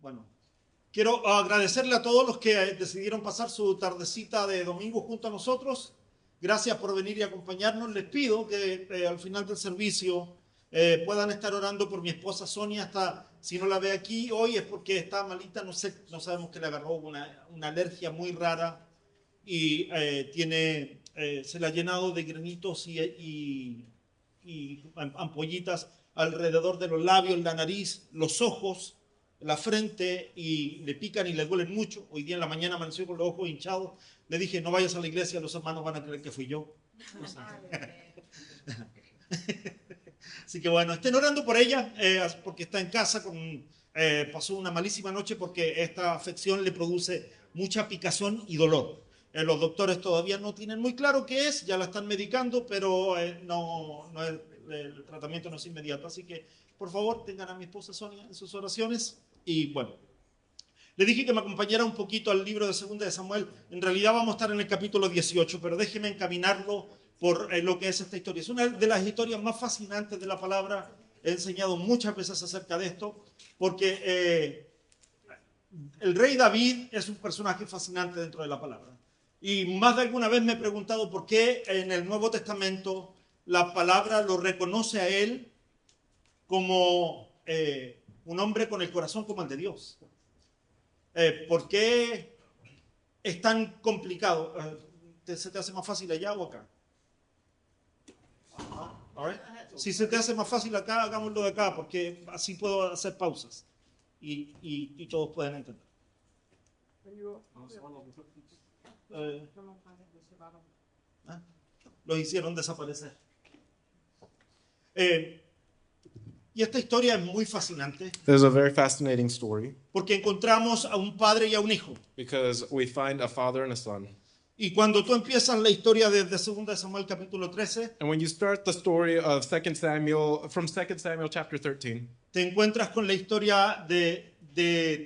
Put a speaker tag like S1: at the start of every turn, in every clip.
S1: Bueno, quiero agradecerle a todos los que decidieron pasar su tardecita de domingo junto a nosotros. Gracias por venir y acompañarnos. Les pido que al final del servicio puedan estar orando por mi esposa Sonia. Hasta si no la ve aquí hoy es porque está malita. No sé, no sabemos que le agarró una alergia muy rara y se le ha llenado de granitos y ampollitas alrededor de los labios, la nariz, los ojos, la frente, y le pican y le duelen mucho. Hoy día en la mañana amaneció con los ojos hinchados. Le dije, no vayas a la iglesia, los hermanos van a creer que fui yo. Así que bueno, estén orando por ella, porque está en casa, pasó una malísima noche porque esta afección le produce mucha picazón y dolor. Los doctores todavía no tienen muy claro qué es, ya la están medicando, pero el tratamiento no es inmediato. Así que, por favor, tengan a mi esposa Sonia en sus oraciones. Y bueno, le dije que me acompañara un poquito al libro de 2 de Samuel. En realidad vamos a estar en el capítulo 18, pero déjeme encaminarlo por lo que es esta historia. Es una de las historias más fascinantes de la palabra. He enseñado muchas veces acerca de esto, porque el rey David es un personaje fascinante dentro de la palabra. Y más de alguna vez me he preguntado por qué en el Nuevo Testamento la palabra lo reconoce a él como un hombre con el corazón como el de Dios. ¿Por qué es tan complicado? ¿Se te hace más fácil allá o acá? All right. Si se te hace más fácil acá, hagámoslo de acá, porque así puedo hacer pausas y todos pueden entender. Los hicieron desaparecer. Y esta historia es muy fascinante.
S2: This is a very fascinating story
S1: Porque encontramos a un padre y a un hijo.
S2: because we find a father and a son.
S1: Y cuando tú empiezas la historia desde 2 de Samuel capítulo 13,
S2: And when you start the story of 2 Samuel, from 2 Samuel chapter 13,
S1: te encuentras con la historia de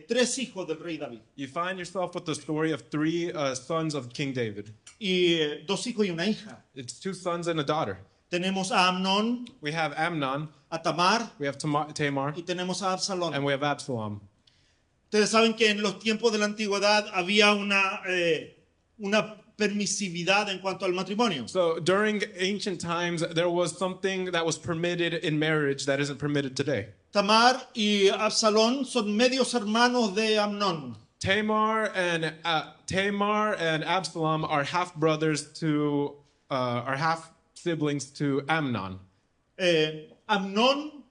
S1: 3 hijos del rey David.
S2: you find yourself with the story of 3 sons of King David.
S1: Y 2 hijos y una hija.
S2: It's 2 sons and a daughter.
S1: Tenemos a Amnón,
S2: We have Amnon,
S1: a Tamar
S2: we have Tamar,
S1: y tenemos a Absalón.
S2: and we have Absalom.
S1: Ustedes saben que en los tiempos de la antigüedad había una permisividad en cuanto al matrimonio.
S2: So during ancient times, there was something that was permitted in marriage that isn't permitted today.
S1: Tamar y Absalón son medios hermanos de Amnón.
S2: Tamar and Absalom are half brothers to, are half siblings to Amnon.
S1: Amnón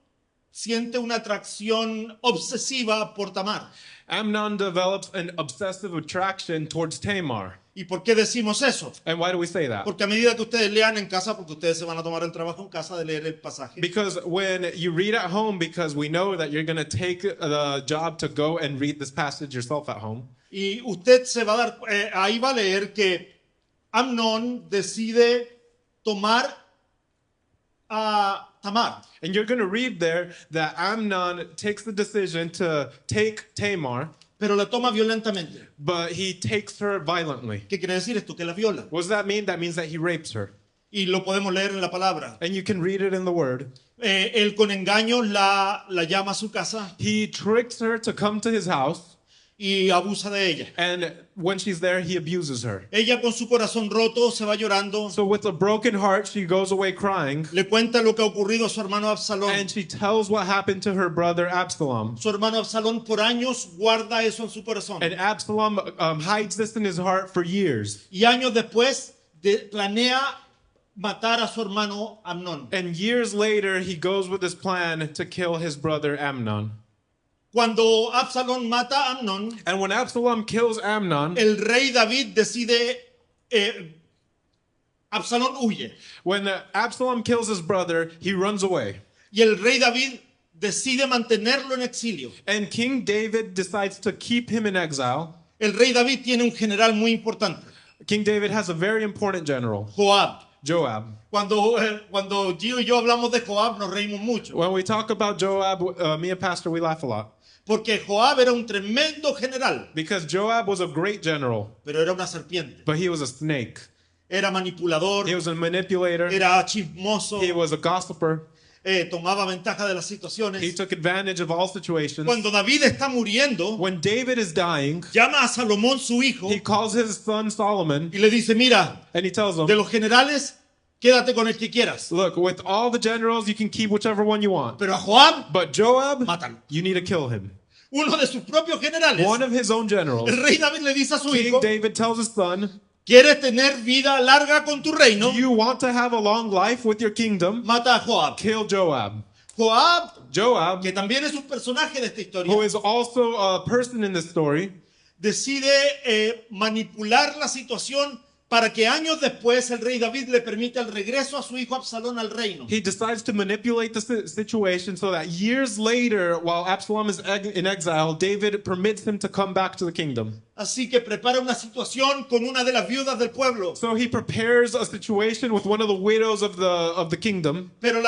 S1: siente una atracción obsesiva por Tamar.
S2: Amnon develops an obsessive attraction towards Tamar.
S1: ¿Y por qué decimos eso?
S2: And why do we say that?
S1: Porque a medida que ustedes lean en casa, porque ustedes se van a tomar el trabajo en casa de leer el pasaje,
S2: Because when you read at home, because we know that you're going to take the job to go and read this passage yourself at home.
S1: y usted se va a dar, ahí va a leer que Amnón decide tomar a Tamar.
S2: And you're going to read there that Amnon takes the decision to take Tamar,
S1: Pero la toma violentamente.
S2: but he takes her violently.
S1: ¿Qué quiere decir esto? Que la viola.
S2: What does that mean? That means that he rapes her.
S1: Y lo podemos leer en la palabra.
S2: And you can read it in the word.
S1: Él con engaño la llama a su casa
S2: He tricks her to come to his house,
S1: y abusa de ella.
S2: and when she's there, he abuses her.
S1: Ella con su corazón roto se va llorando.
S2: So with a broken heart, she goes away crying,
S1: Le cuenta lo que ha ocurrido a su hermano Absalón.
S2: and she tells what happened to her brother Absalom.
S1: Su hermano Absalón por años guarda eso en su corazón.
S2: And Absalom hides this in his heart for years.
S1: Y años después planea matar a su hermano Amnón.
S2: And years later, he goes with his plan to kill his brother Amnon.
S1: Cuando Absalón mata a Amnón,
S2: And when Absalom kills Amnon,
S1: el rey David decide, Absalón huye.
S2: when Absalom kills his brother, he runs away.
S1: Y el rey David decide mantenerlo en exilio.
S2: And King David decides to keep him in exile.
S1: El rey David tiene un general muy importante,
S2: King David has a very important general,
S1: Joab.
S2: Joab.
S1: Cuando Gio y yo hablamos de Joab nos reímos mucho.
S2: When we talk about Joab, me and Pastor, we laugh a lot.
S1: Porque Joab era un tremendo general,
S2: Because Joab was a great general,
S1: pero era una serpiente.
S2: but he was a snake.
S1: Era manipulador,
S2: He was a manipulator.
S1: era chismoso.
S2: He was a gossiper.
S1: tomaba ventaja de las
S2: He
S1: situaciones.
S2: took advantage of all situations.
S1: Cuando David está muriendo,
S2: When David is dying,
S1: llama a Salomón su hijo
S2: he calls his son Solomon
S1: y le dice, mira,
S2: and he tells
S1: de
S2: him,
S1: los generales, quédate con el que quieras.
S2: look, with all the generals, you can keep whichever one you want.
S1: Pero a Joab,
S2: But Joab,
S1: mátalo.
S2: you need to kill him.
S1: Uno de sus propios generales,
S2: One of his own generals.
S1: el rey David le dice a su
S2: King
S1: hijo,
S2: David tells his son,
S1: ¿quieres tener vida larga con tu reino?
S2: do you want to have a long life with your kingdom?
S1: Mata a Joab.
S2: Kill Joab.
S1: Joab,
S2: Joab,
S1: que también es un personaje de esta historia,
S2: who is also a person in this story,
S1: decide manipular la situación para que años después el rey David le permita el regreso a su hijo Absalón al reino.
S2: he decides to manipulate the situation so that years later, while Absalom is in exile, David permits him to come back to the kingdom.
S1: Así que prepara una situación con una de las viudas del pueblo.
S2: So he prepares a situation with one of the widows of the kingdom,
S1: Pero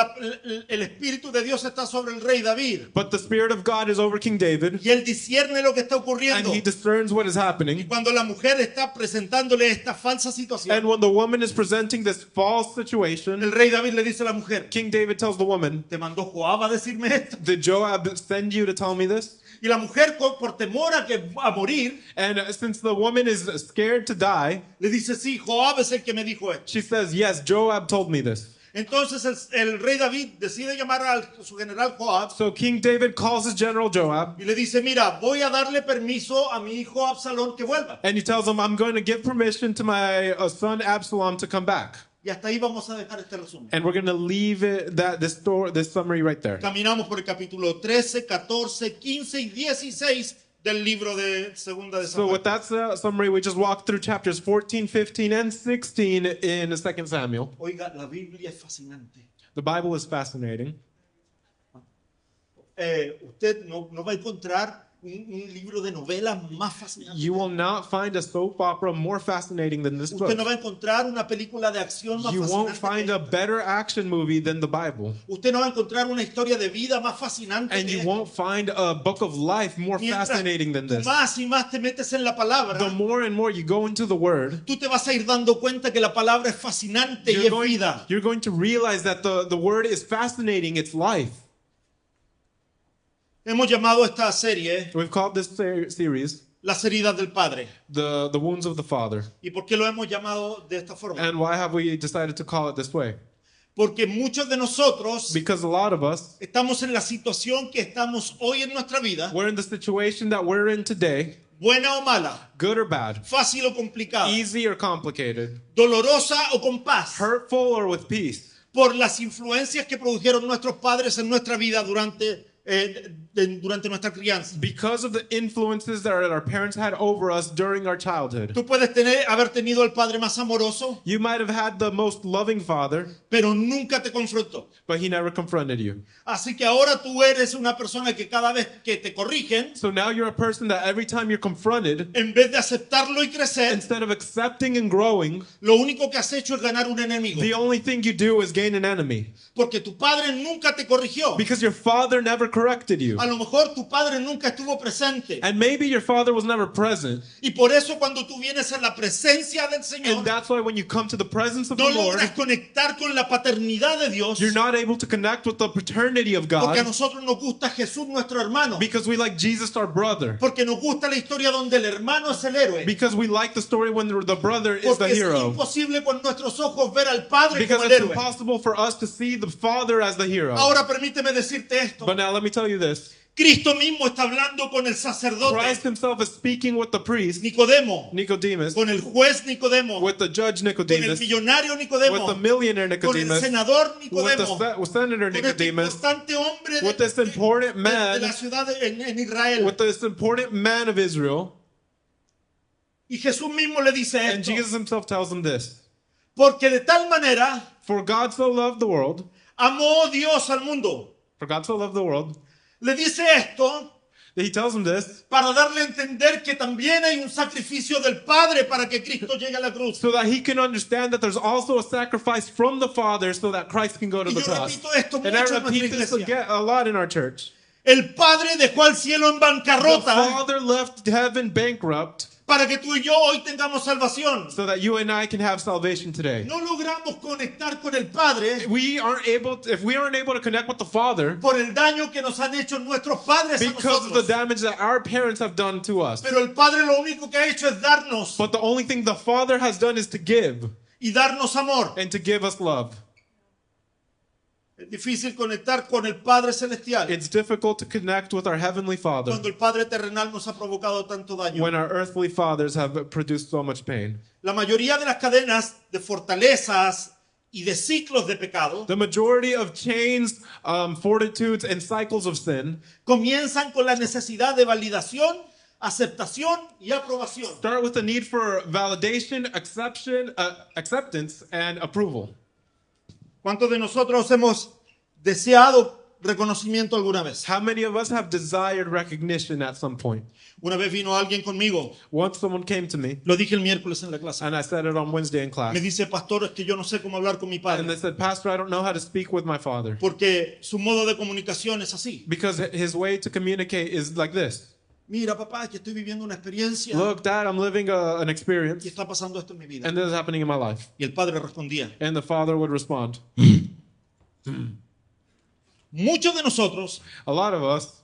S1: el Espíritu de Dios está sobre el rey David.
S2: but the Spirit of God is over King David,
S1: Y él discierne lo que está
S2: and
S1: ocurriendo.
S2: he discerns what is
S1: Y
S2: happening.
S1: cuando la mujer está presentándole esta falsa situación,
S2: And when the woman is presenting this false
S1: el
S2: situation,
S1: rey David le dice a la mujer,
S2: King David tells the woman,
S1: ¿te mandó Joab a decirme esto?
S2: did Joab send you to tell me this?
S1: Y la mujer, por temor a morir,
S2: And since the woman is scared to die,
S1: le dice, sí, Joab es el que me dijo esto.
S2: she says, yes, Joab told me this.
S1: Entonces el rey David decide llamar a su general Joab
S2: So King David calls his general Joab,
S1: y le dice, mira, voy a darle permiso a mi hijo Absalón que vuelva.
S2: and he tells him, I'm going to give permission to my son Absalom to come back.
S1: Y hasta ahí vamos a dejar este resumen.
S2: And we're going to leave it, this summary right there.
S1: Caminamos por el capítulo 13, 14, 15 y 16 del libro de Segunda de
S2: So
S1: Samuel.
S2: with that summary, we just walked through chapters 14, 15, and 16 in 2 Samuel.
S1: Oiga, la Biblia es fascinante.
S2: The Bible is fascinating.
S1: Usted no va a encontrar un libro de novelas más fascinante.
S2: You will not find a soap opera more fascinating than this book.
S1: Usted no va a encontrar una película de acción más
S2: You won't find
S1: fascinante.
S2: a better action movie than the Bible.
S1: Usted no va a encontrar una historia de vida más fascinante.
S2: And
S1: que
S2: you won't find a book of life more
S1: Mientras
S2: fascinating than
S1: tú
S2: this.
S1: más y más te metes en la palabra,
S2: The more and more you go into the Word,
S1: tú te vas a ir dando cuenta que la palabra es fascinante y es vida.
S2: you're going to realize that the Word is fascinating. It's life.
S1: Hemos llamado esta serie
S2: We've called this series
S1: Las heridas del Padre.
S2: the Wounds of the Father.
S1: ¿Y por qué lo hemos llamado de esta forma?
S2: And why have we decided to call it this way?
S1: Porque muchos de nosotros
S2: Because a lot of us,
S1: estamos en la situación que estamos hoy en nuestra vida,
S2: we're in the situation that we're in today,
S1: buena o mala,
S2: good or bad,
S1: fácil o complicada,
S2: easy or complicated,
S1: dolorosa o con paz,
S2: hurtful or with peace,
S1: por las influencias que produjeron nuestros padres en nuestra vida durante nuestra crianza.
S2: because of the influences that our parents had over us during our childhood.
S1: Tú puedes haber tenido el padre más amoroso,
S2: You might have had the most loving father,
S1: pero nunca te confrontó.
S2: but he never confronted you.
S1: Así que ahora tú eres una persona que cada vez que te corrigen,
S2: So now you're a person that every time you're confronted,
S1: en vez de aceptarlo y crecer,
S2: instead of accepting and growing,
S1: lo único que has hecho es ganar un enemigo.
S2: the only thing you do is gain an enemy.
S1: Porque tu padre nunca te corrigió.
S2: Because your father never corrected you.
S1: A lo mejor tu padre nunca estuvo presente.
S2: And maybe your father was never present.
S1: Y por eso cuando tú vienes a la presencia del Señor,
S2: And that's why when you come to the presence of
S1: no
S2: the Lord,
S1: logras conectar con la paternidad de Dios.
S2: you're not able to connect with the paternity of
S1: Porque a
S2: God
S1: nosotros nos gusta Jesús, nuestro hermano.
S2: because we like Jesus, our brother.
S1: Porque nos gusta la historia donde el hermano es el héroe.
S2: Because we like the story when the brother is the
S1: Porque es
S2: hero.
S1: imposible con nuestros ojos ver al Padre
S2: Because
S1: como el
S2: it's
S1: héroe.
S2: impossible for us to see the father as the hero.
S1: Ahora permíteme decirte esto.
S2: But now let me tell you this.
S1: Cristo mismo está hablando con el sacerdote
S2: Christ himself is speaking with the priest,
S1: Nicodemo,
S2: Nicodemus,
S1: con el juez Nicodemo,
S2: with the judge
S1: con el
S2: Nicodemus,
S1: millonario
S2: with
S1: Nicodemo,
S2: the millionaire
S1: con el
S2: Nicodemus,
S1: senador
S2: with
S1: Nicodemo,
S2: the senator
S1: con este
S2: Nicodemus,
S1: importante hombre
S2: with this important
S1: de
S2: man,
S1: la ciudad en Israel.
S2: with this important man of Israel.
S1: Y Jesús mismo le dice
S2: And
S1: esto.
S2: Jesus himself tells him this.
S1: Porque de tal manera
S2: For God so loved the world,
S1: amó Dios al mundo.
S2: for God so loved the world,
S1: Le dice esto
S2: that he tells him this,
S1: para darle a entender que también hay un sacrificio del Padre para que Cristo llegue a la cruz.
S2: so that he can understand that there's also a sacrifice from the Father so that Christ can go to
S1: Y
S2: the
S1: yo
S2: cross.
S1: repito esto
S2: And I
S1: mucho en
S2: repeat
S1: nuestra
S2: this
S1: iglesia.
S2: a lot in our church.
S1: El Padre dejó al cielo en
S2: The
S1: bancarrota
S2: Father left heaven bankrupt
S1: para que tú y yo hoy tengamos salvación.
S2: so that you and I can have salvation today.
S1: No logramos conectar con el Padre
S2: If we aren't able to connect with the Father
S1: por el daño que nos han hecho nuestros padres a
S2: because of the
S1: nosotros.
S2: damage that our parents have done to us.
S1: Pero el Padre lo único que ha hecho es darnos
S2: But the only thing the Father has done is to give
S1: y darnos amor.
S2: and to give us love.
S1: Es difícil conectar con el Padre Celestial
S2: It's difficult to connect with our Heavenly Father
S1: cuando el Padre terrenal nos ha provocado tanto daño.
S2: when our earthly fathers have produced so much pain.
S1: La mayoría de las cadenas de fortalezas y de ciclos de pecado
S2: The majority of chains, fortitudes, and cycles of sin
S1: comienzan con la necesidad de validación, aceptación y aprobación.
S2: start with the need for validation, acceptance, and approval.
S1: ¿Cuántos de nosotros hemos deseado reconocimiento alguna vez?
S2: How many of us have desired recognition at some point?
S1: Una vez vino alguien conmigo,
S2: Once someone came to me,
S1: lo dije el miércoles en la clase.
S2: and I said it on Wednesday in class,
S1: Me dice, pastor, es que yo no sé cómo hablar con mi
S2: and
S1: padre,
S2: they said, Pastor, I don't know how to speak with my father
S1: porque su modo de comunicación es así.
S2: because his way to communicate is like this.
S1: Mira, papá, que estoy viviendo una experiencia
S2: Look, Dad, I'm living an experience,
S1: y está pasando esto en mi vida.
S2: and this is happening in my life.
S1: Y el padre respondía.
S2: And the father would respond.
S1: Muchos de nosotros
S2: A lot of us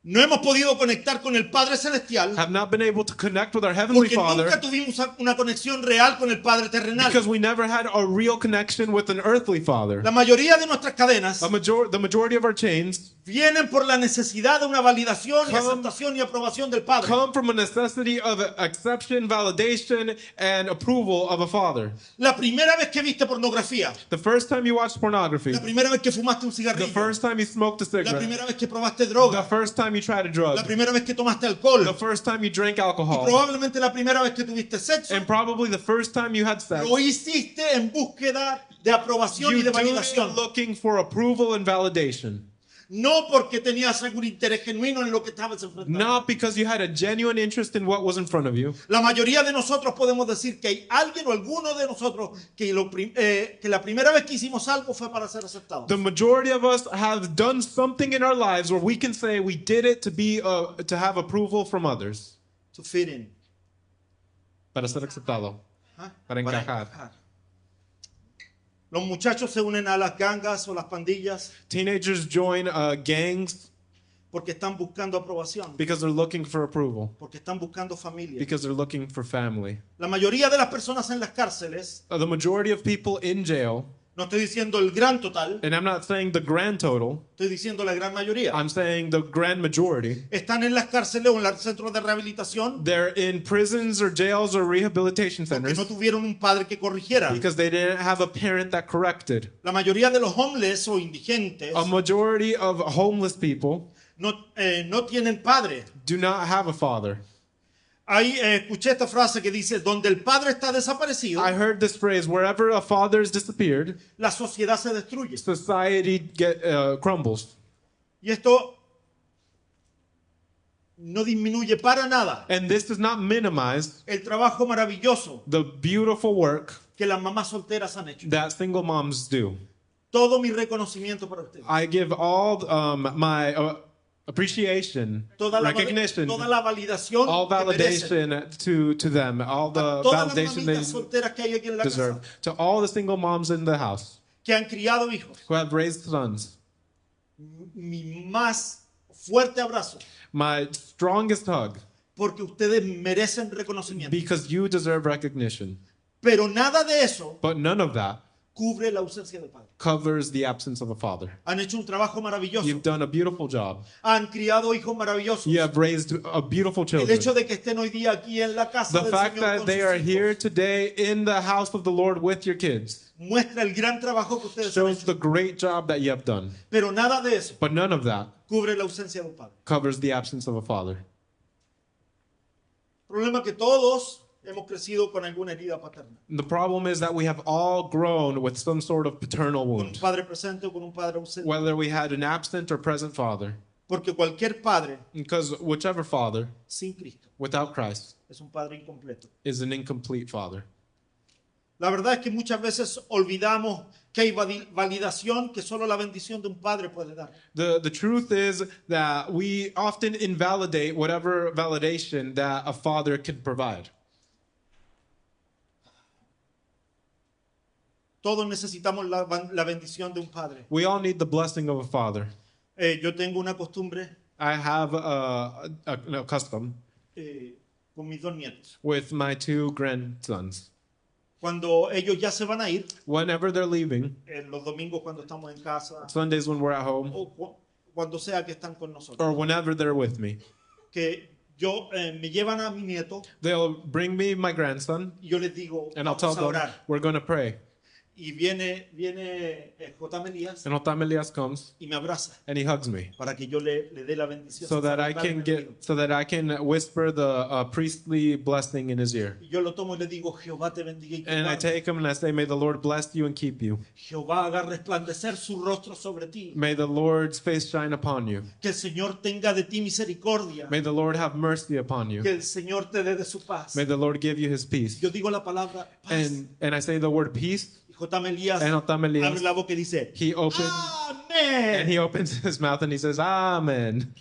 S1: no hemos podido conectar con el Padre Celestial
S2: have not been able to connect with our Heavenly
S1: porque
S2: Father
S1: nunca tuvimos una conexión real con el Padre terrenal.
S2: because we never had a real connection with an earthly Father.
S1: La mayoría de nuestras cadenas
S2: The majority of our chains
S1: vienen por la necesidad de una validación y
S2: Come-
S1: aceptación y aprobación del Padre.
S2: come from a necessity of acceptance, validation, and approval of a Father.
S1: La primera vez que viste pornografía,
S2: The first time you watched pornography,
S1: la primera vez que fumaste un
S2: the
S1: cigarrillo,
S2: first time you smoked a
S1: la
S2: cigarette,
S1: primera vez que probaste
S2: the
S1: droga,
S2: first time you tried a
S1: la
S2: drug,
S1: primera vez que tomaste alcohol,
S2: the first time you drank
S1: y
S2: alcohol,
S1: probablemente la primera vez que tuviste sexo,
S2: and probably the first time you had sex.
S1: lo hiciste en búsqueda de aprobación y
S2: You
S1: de
S2: do it
S1: validación.
S2: looking for approval and validation.
S1: No porque tenías algún interés genuino en lo que estabas enfrentando.
S2: Not because you had a genuine interest in what was in front of you.
S1: La mayoría de nosotros podemos decir que hay alguien o alguno de nosotros que la primera vez que hicimos algo fue para ser aceptados.
S2: The majority of us have done something in our lives where we can say we did it to have approval from others.
S1: To fit in.
S2: Para ser aceptado.
S1: ¿Ah?
S2: Para encajar.
S1: Los muchachos se unen a las gangas o las pandillas
S2: Teenagers join gangs
S1: porque están buscando aprobación,
S2: because they're looking for approval,
S1: porque están buscando familia.
S2: because they're looking for family.
S1: La mayoría de las personas en las cárceles,
S2: The majority of people in jail,
S1: no estoy diciendo el gran total,
S2: and I'm not saying the grand total,
S1: estoy diciendo la gran mayoría,
S2: I'm saying the grand majority,
S1: están en las cárceles o en los centros de rehabilitación
S2: they're in prisons or jails or rehabilitation
S1: porque
S2: centers
S1: no tuvieron un padre que corrigiera.
S2: because they didn't have a parent that corrected.
S1: La mayoría de los homeless o indigentes
S2: A majority of homeless people
S1: no tienen padre.
S2: do not have a father.
S1: Ahí escuché esta frase que dice, donde el padre está desaparecido,
S2: I heard this phrase, wherever a father is disappeared,
S1: la sociedad se destruye.
S2: society crumbles.
S1: Y esto no disminuye para nada
S2: And this does not minimize
S1: el trabajo maravilloso
S2: the beautiful work
S1: que las mamás solteras han hecho.
S2: that single moms do.
S1: Todo mi reconocimiento para ustedes.
S2: I give all my appreciation,
S1: Toda la
S2: recognition,
S1: validación
S2: all
S1: que merecen.
S2: validation to them, all the
S1: A todas las
S2: validation
S1: mamitas
S2: they
S1: solteras que hay aquí en la
S2: deserve.
S1: casa,
S2: To all the single moms in the house
S1: que han criado hijos.
S2: who have raised sons,
S1: Mi más fuerte abrazo,
S2: my strongest hug,
S1: porque ustedes merecen reconocimiento.
S2: because you deserve recognition.
S1: Pero nada de eso
S2: But none of that
S1: cubre la ausencia del padre.
S2: covers the absence of a father.
S1: Han hecho un trabajo maravilloso.
S2: You've done a beautiful job.
S1: Han criado hijos maravillosos.
S2: You have raised a beautiful
S1: El
S2: children.
S1: hecho de que estén hoy día aquí en la casa
S2: The
S1: del
S2: fact
S1: Señor
S2: that
S1: con
S2: they
S1: sus
S2: are
S1: hijos
S2: here today in the house of the Lord with your kids
S1: muestra el gran trabajo que ustedes han
S2: shows
S1: hecho.
S2: the great job that you have done.
S1: Pero nada de eso
S2: But none of that
S1: cubre la ausencia de un padre.
S2: covers the absence of a father.
S1: El problema es que todos hemos crecido con alguna herida paterna.
S2: The problem is that we have all grown with some sort of paternal
S1: Con un
S2: wound,
S1: padre presente o con un padre ausente.
S2: whether we had an absent or present father.
S1: Porque cualquier padre
S2: Because whichever father
S1: sin Cristo
S2: without Christ
S1: es un padre incompleto.
S2: is an incomplete father.
S1: La verdad es que muchas veces olvidamos que hay validación que solo la bendición de un padre puede dar.
S2: The truth is that we often invalidate whatever validation that a father could provide.
S1: Todos necesitamos la bendición de un padre.
S2: We all need the blessing of a father.
S1: Yo tengo una costumbre
S2: I have a custom
S1: con mis dos nietos.
S2: with my two grandsons.
S1: Cuando ellos ya se van a ir,
S2: Whenever they're leaving,
S1: los domingos cuando estamos en casa,
S2: Sundays when we're at home,
S1: o cuando sea que están con nosotros,
S2: or whenever they're with me,
S1: que me llevan a mi nieto
S2: they'll bring me my grandson,
S1: y yo les digo,
S2: and I'll tell
S1: vamos a
S2: them,
S1: orar.
S2: we're going to pray.
S1: Y viene J. Elías
S2: And Otam Elias comes,
S1: y me abraza
S2: and he hugs me.
S1: para que yo le dé la bendición.
S2: So that I can whisper the priestly blessing in his ear.
S1: Y yo lo tomo y le digo, Jehová te bendiga y te
S2: And I
S1: guarde.
S2: take him and I say, may the Lord bless you and keep you.
S1: Jehová haga resplandecer su rostro sobre ti.
S2: May the Lord's face shine upon you.
S1: Que el Señor tenga de ti misericordia.
S2: May the Lord have mercy upon
S1: Que
S2: you.
S1: el Señor te dé de su paz.
S2: May the Lord give you his peace.
S1: Yo digo la palabra paz.
S2: And I say the word peace,
S1: Y J. Elías
S2: and Otam Elias,
S1: abre la boca y dice,
S2: he opens
S1: Amén.
S2: his mouth and he says, Amen.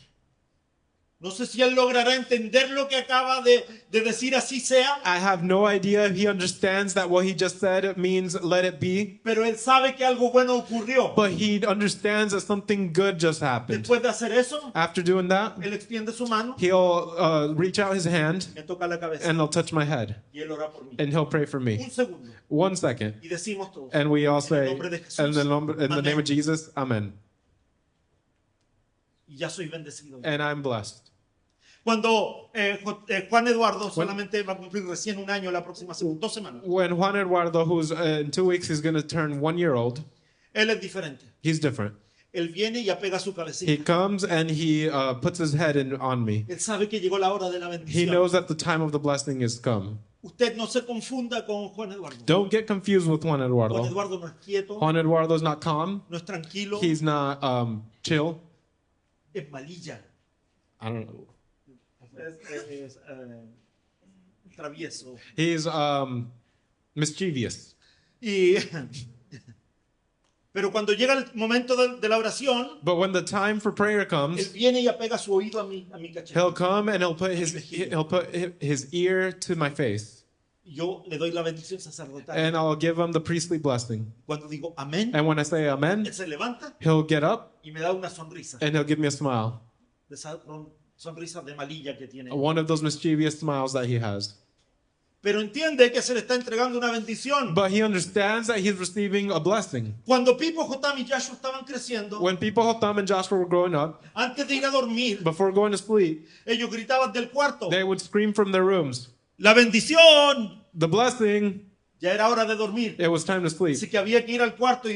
S1: No sé si él logrará entender lo que acaba de decir así sea,
S2: I have no idea if he understands that what he just said means let it be,
S1: pero él sabe que algo bueno ocurrió.
S2: but he understands that something good just happened.
S1: Después de hacer eso,
S2: After doing that,
S1: él extiende su mano,
S2: he'll reach out his hand
S1: me toca la cabeza
S2: and he'll touch my head
S1: y él ora por mí.
S2: and he'll pray for me.
S1: Un segundo.
S2: 1 second.
S1: Y decimos todos,
S2: And we all
S1: en el
S2: say,
S1: nombre de Jesús,
S2: in the name of Jesus, Amen.
S1: y ya soy bendecido.
S2: And I'm blessed.
S1: Cuando Juan Eduardo solamente va a cumplir recién un año la próxima semana, 2 semanas,
S2: When Juan Eduardo, who's in 2 weeks, is going to turn 1 year old,
S1: él es diferente.
S2: he's different.
S1: Él viene y apega su
S2: He
S1: cabecita.
S2: comes and he puts his head on me.
S1: Él sabe que llegó la hora de la
S2: He
S1: bendición.
S2: knows that the time of the blessing has come.
S1: Usted no se confunda con Juan Eduardo.
S2: Don't get confused with Juan
S1: Juan
S2: Eduardo.
S1: Eduardo no es quieto,
S2: Juan Eduardo's not calm.
S1: no es tranquilo,
S2: He's not chill.
S1: es malilla,
S2: I don't know.
S1: es travieso.
S2: He's mischievous.
S1: Y, pero cuando llega el momento de la oración,
S2: But when the time for prayer
S1: él
S2: comes,
S1: viene y apega su oído a mi cachete.
S2: he'll come and he'll put his ear to my face,
S1: Y yo le doy la bendición sacerdotal.
S2: and I'll give him the priestly blessing.
S1: Cuando digo amén,
S2: And when I say amen,
S1: él se levanta
S2: he'll get up
S1: y me da una sonrisa.
S2: and he'll give me a smile.
S1: De esa sonrisa de malilla que tiene.
S2: One of those mischievous smiles that he has.
S1: Pero entiende que se le está entregando una bendición.
S2: But he understands that he's receiving a blessing.
S1: Cuando Pipo, Jotam y Yashua estaban creciendo,
S2: When people, Hotham and Joshua were growing up,
S1: antes de ir a dormir,
S2: before going to sleep,
S1: ellos gritaban del cuarto,
S2: they would scream from their rooms,
S1: la bendición.
S2: the blessing.
S1: Ya era hora de dormir.
S2: It was time to sleep.
S1: Así que había que ir al cuarto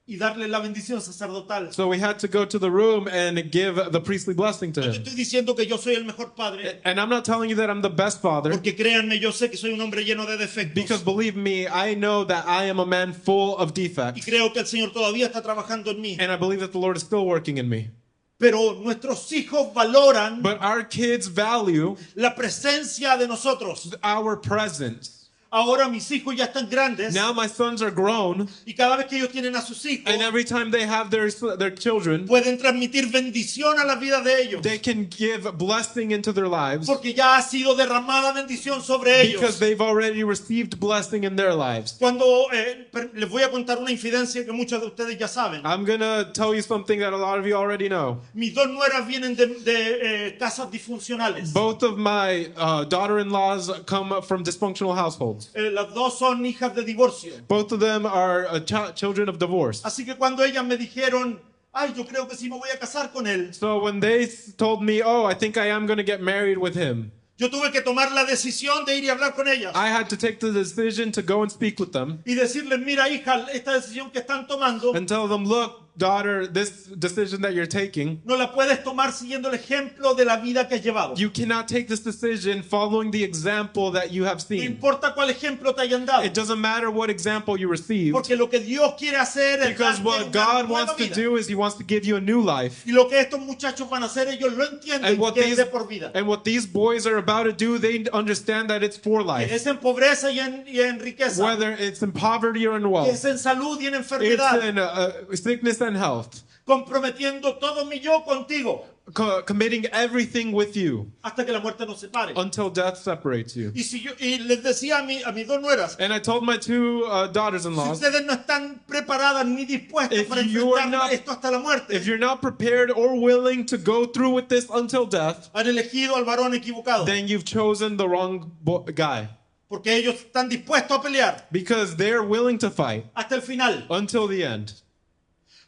S1: y darle la bendición sacerdotal.
S2: So we had to go to the room and give the priestly blessing to
S1: No te
S2: him.
S1: estoy diciendo que yo soy el mejor padre,
S2: And I'm not telling you that I'm the best father,
S1: porque créanme, yo sé que soy un hombre lleno de defectos.
S2: because believe me, I know that I am a man full of
S1: Y
S2: defects.
S1: creo que el Señor todavía está trabajando en mí.
S2: And I believe that the Lord is still working in me.
S1: Pero nuestros hijos valoran
S2: But our kids value
S1: la presencia de nosotros.
S2: our presence.
S1: Ahora mis hijos ya están grandes
S2: Now my sons are grown,
S1: y cada vez que ellos tienen a sus hijos,
S2: and every time they have their children,
S1: pueden transmitir bendición a la vida de ellos.
S2: they can give blessing into their lives
S1: Porque ya ha sido derramada bendición sobre
S2: because
S1: ellos.
S2: they've already received blessing in their lives.
S1: Cuando les voy a contar una infidencia que muchos de ustedes ya saben.
S2: I'm gonna tell you something that a lot of you already know.
S1: Mis dos nueras vienen de casas disfuncionales.
S2: Both of my daughter-in-laws come from dysfunctional households.
S1: Las dos son hijas de divorcio.
S2: Both of them are children of divorce.
S1: Así que cuando ellas me dijeron, ay, yo creo que sí me voy a casar con él,
S2: So when they told me, oh, I think I am going to get married with him,
S1: yo tuve que tomar la decisión de ir y hablar con ellas.
S2: I had to take the decision to go and speak with them
S1: Y decirles, mira hija, esta decisión que están tomando
S2: and tell them, look, daughter, this decision that you're taking,
S1: no la puedes tomar siguiendo el ejemplo de la vida que has llevado.
S2: you cannot take this decision following the example that you have
S1: No
S2: seen.
S1: importa cuál ejemplo te hayan dado.
S2: It doesn't matter what example you received,
S1: Porque lo que Dios quiere hacer es
S2: because
S1: darte
S2: what
S1: una
S2: God
S1: nueva
S2: wants to
S1: vida.
S2: do is He wants to give you a new life.
S1: Y lo que estos muchachos van a hacer, ellos lo entienden,
S2: And what
S1: que es
S2: these
S1: de por vida.
S2: and what these boys are about to do, they understand that it's for life.
S1: Es en pobreza y en riqueza.
S2: Whether it's in poverty or in
S1: Es
S2: wealth,
S1: en salud y en
S2: it's
S1: enfermedad.
S2: in sickness and health.
S1: Comprometiendo todo mi yo contigo.
S2: Committing everything with you
S1: Hasta que la muerte nos separe.
S2: until death separates you.
S1: Y les decía a mis dos nueras,
S2: And I told my two
S1: si
S2: daughters-in-law,
S1: ustedes no están preparadas ni dispuestas
S2: If
S1: para
S2: you are
S1: enfrentar
S2: not-
S1: esto hasta la muerte,
S2: if you're not prepared or willing to go through with this until death,
S1: han elegido al varón equivocado.
S2: then you've chosen the wrong guy.
S1: Porque ellos están dispuestos a pelear
S2: Because they're willing to fight
S1: hasta el final.
S2: until the end.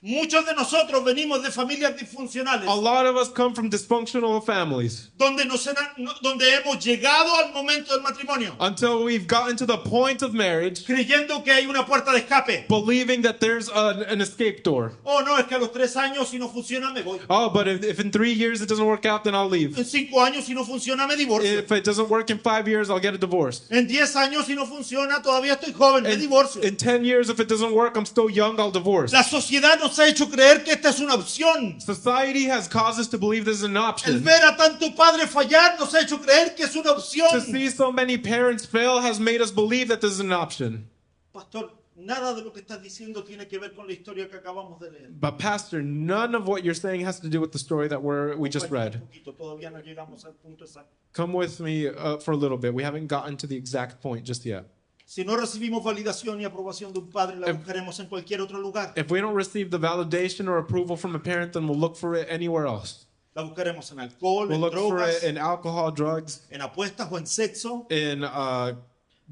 S1: Muchos de nosotros venimos de familias disfuncionales,
S2: A lot of us come from dysfunctional families
S1: donde hemos llegado al momento del matrimonio,
S2: until we've gotten to the point of marriage,
S1: creyendo que hay una puerta de escape.
S2: believing that there's an escape door.
S1: Oh, no, es que a los 3 años si no funciona me voy.
S2: Oh, but if in 3 years it doesn't work out, then I'll leave.
S1: En 5 años si no funciona me divorcio.
S2: If it doesn't work in 5 years, I'll get a divorce.
S1: En 10 años si no funciona todavía estoy joven, me divorcio.
S2: In 10 years, if it doesn't work, I'm still young, I'll divorce.
S1: La sociedad nos ha hecho creer que esta es una opción.
S2: Society has caused us to believe this is an
S1: El
S2: option.
S1: ver a tanto padre fallar nos ha hecho creer que es una
S2: To
S1: opción.
S2: see so many parents fail has made us believe that this is an option.
S1: Pastor, nada de lo que estás diciendo tiene que ver con la historia que acabamos de leer.
S2: But Pastor, none of what you're saying has to do with the story that we just read.
S1: Un poquito, todavía no llegamos al punto exacto.
S2: Come with me for a little bit. We haven't gotten to the exact point just yet.
S1: Si no recibimos validación y aprobación de un padre, la buscaremos en cualquier otro lugar.
S2: If we don't receive the validation or approval from a parent, then we'll look for it anywhere else.
S1: La buscaremos en alcohol,
S2: We'll
S1: en
S2: look for
S1: drogas,
S2: it in alcohol, drugs,
S1: en apuestas o en sexo.
S2: in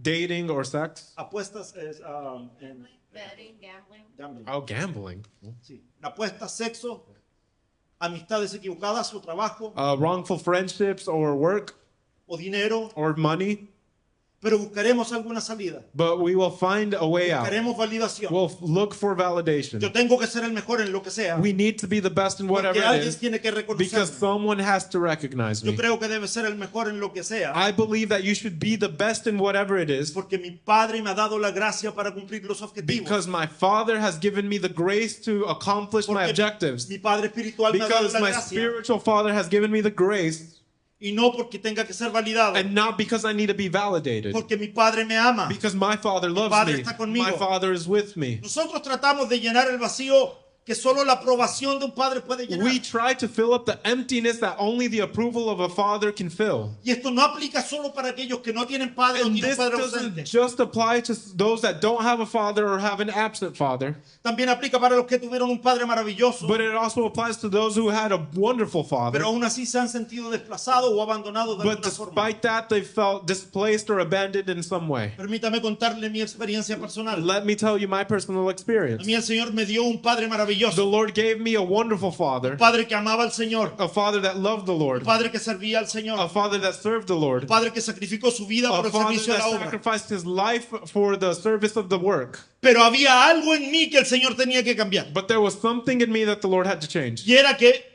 S2: dating or sex.
S1: Apuestas es en
S3: Betting, gambling.
S1: gambling.
S2: Oh, gambling.
S1: Sí. En apuestas, sexo, amistades equivocadas o trabajo
S2: Wrongful friendships or work
S1: o dinero.
S2: or money.
S1: Pero buscaremos alguna salida.
S2: But we will find a way out.
S1: Buscaremos validación.
S2: We'll look for validation.
S1: Yo tengo que ser el mejor en lo que sea.
S2: We need to be the best in whatever
S1: Porque
S2: it
S1: alguien
S2: is
S1: tiene que
S2: because
S1: reconocerme.
S2: someone has to recognize
S1: Yo
S2: me.
S1: creo que debe ser el mejor en lo que sea.
S2: I believe that you should be the best in whatever it is
S1: Porque mi padre me ha dado la gracia para cumplir los objetivos.
S2: because my Father has given me the grace to accomplish my
S1: Porque
S2: objectives.
S1: mi padre espiritual me ha dado
S2: Because
S1: la
S2: my
S1: gracia.
S2: spiritual Father has given me the grace
S1: Y no porque tenga que ser validado.
S2: and not because I need to be validated.
S1: Porque mi padre me ama.
S2: Because my Father loves
S1: Padre
S2: me.
S1: está conmigo.
S2: My Father is with me.
S1: Nosotros tratamos de llenar el vacío que solo la aprobación de un padre puede llenar.
S2: We try to fill up the emptiness that only the approval of a father can fill.
S1: Y esto no aplica solo para aquellos que no tienen padre o
S2: And
S1: tienen
S2: this
S1: padre
S2: doesn't
S1: ausente.
S2: just apply to those that don't have a father or have an absent father,
S1: También aplica para los que tuvieron un padre maravilloso,
S2: but it also applies to those who had a wonderful father.
S1: pero aún así se han sentido desplazados o abandonados de
S2: But
S1: alguna forma.
S2: despite that, they felt displaced or abandoned in some way.
S1: Permítame contarle mi experiencia personal.
S2: Let me tell you my personal
S1: A
S2: experience.
S1: mí el Señor me dio un padre
S2: The
S1: maravilloso,
S2: Lord gave me a wonderful father,
S1: un padre que amaba al Señor,
S2: a father that loved the Lord,
S1: un padre que servía al
S2: a
S1: Señor,
S2: father that served the Lord,
S1: un padre que sacrificó su vida por
S2: a
S1: el
S2: father
S1: servicio a
S2: that
S1: la obra.
S2: sacrificed his life for the service of the work.
S1: Pero había algo en mí que el Señor tenía que cambiar.
S2: But there was something in me that the Lord had to change.
S1: Y era que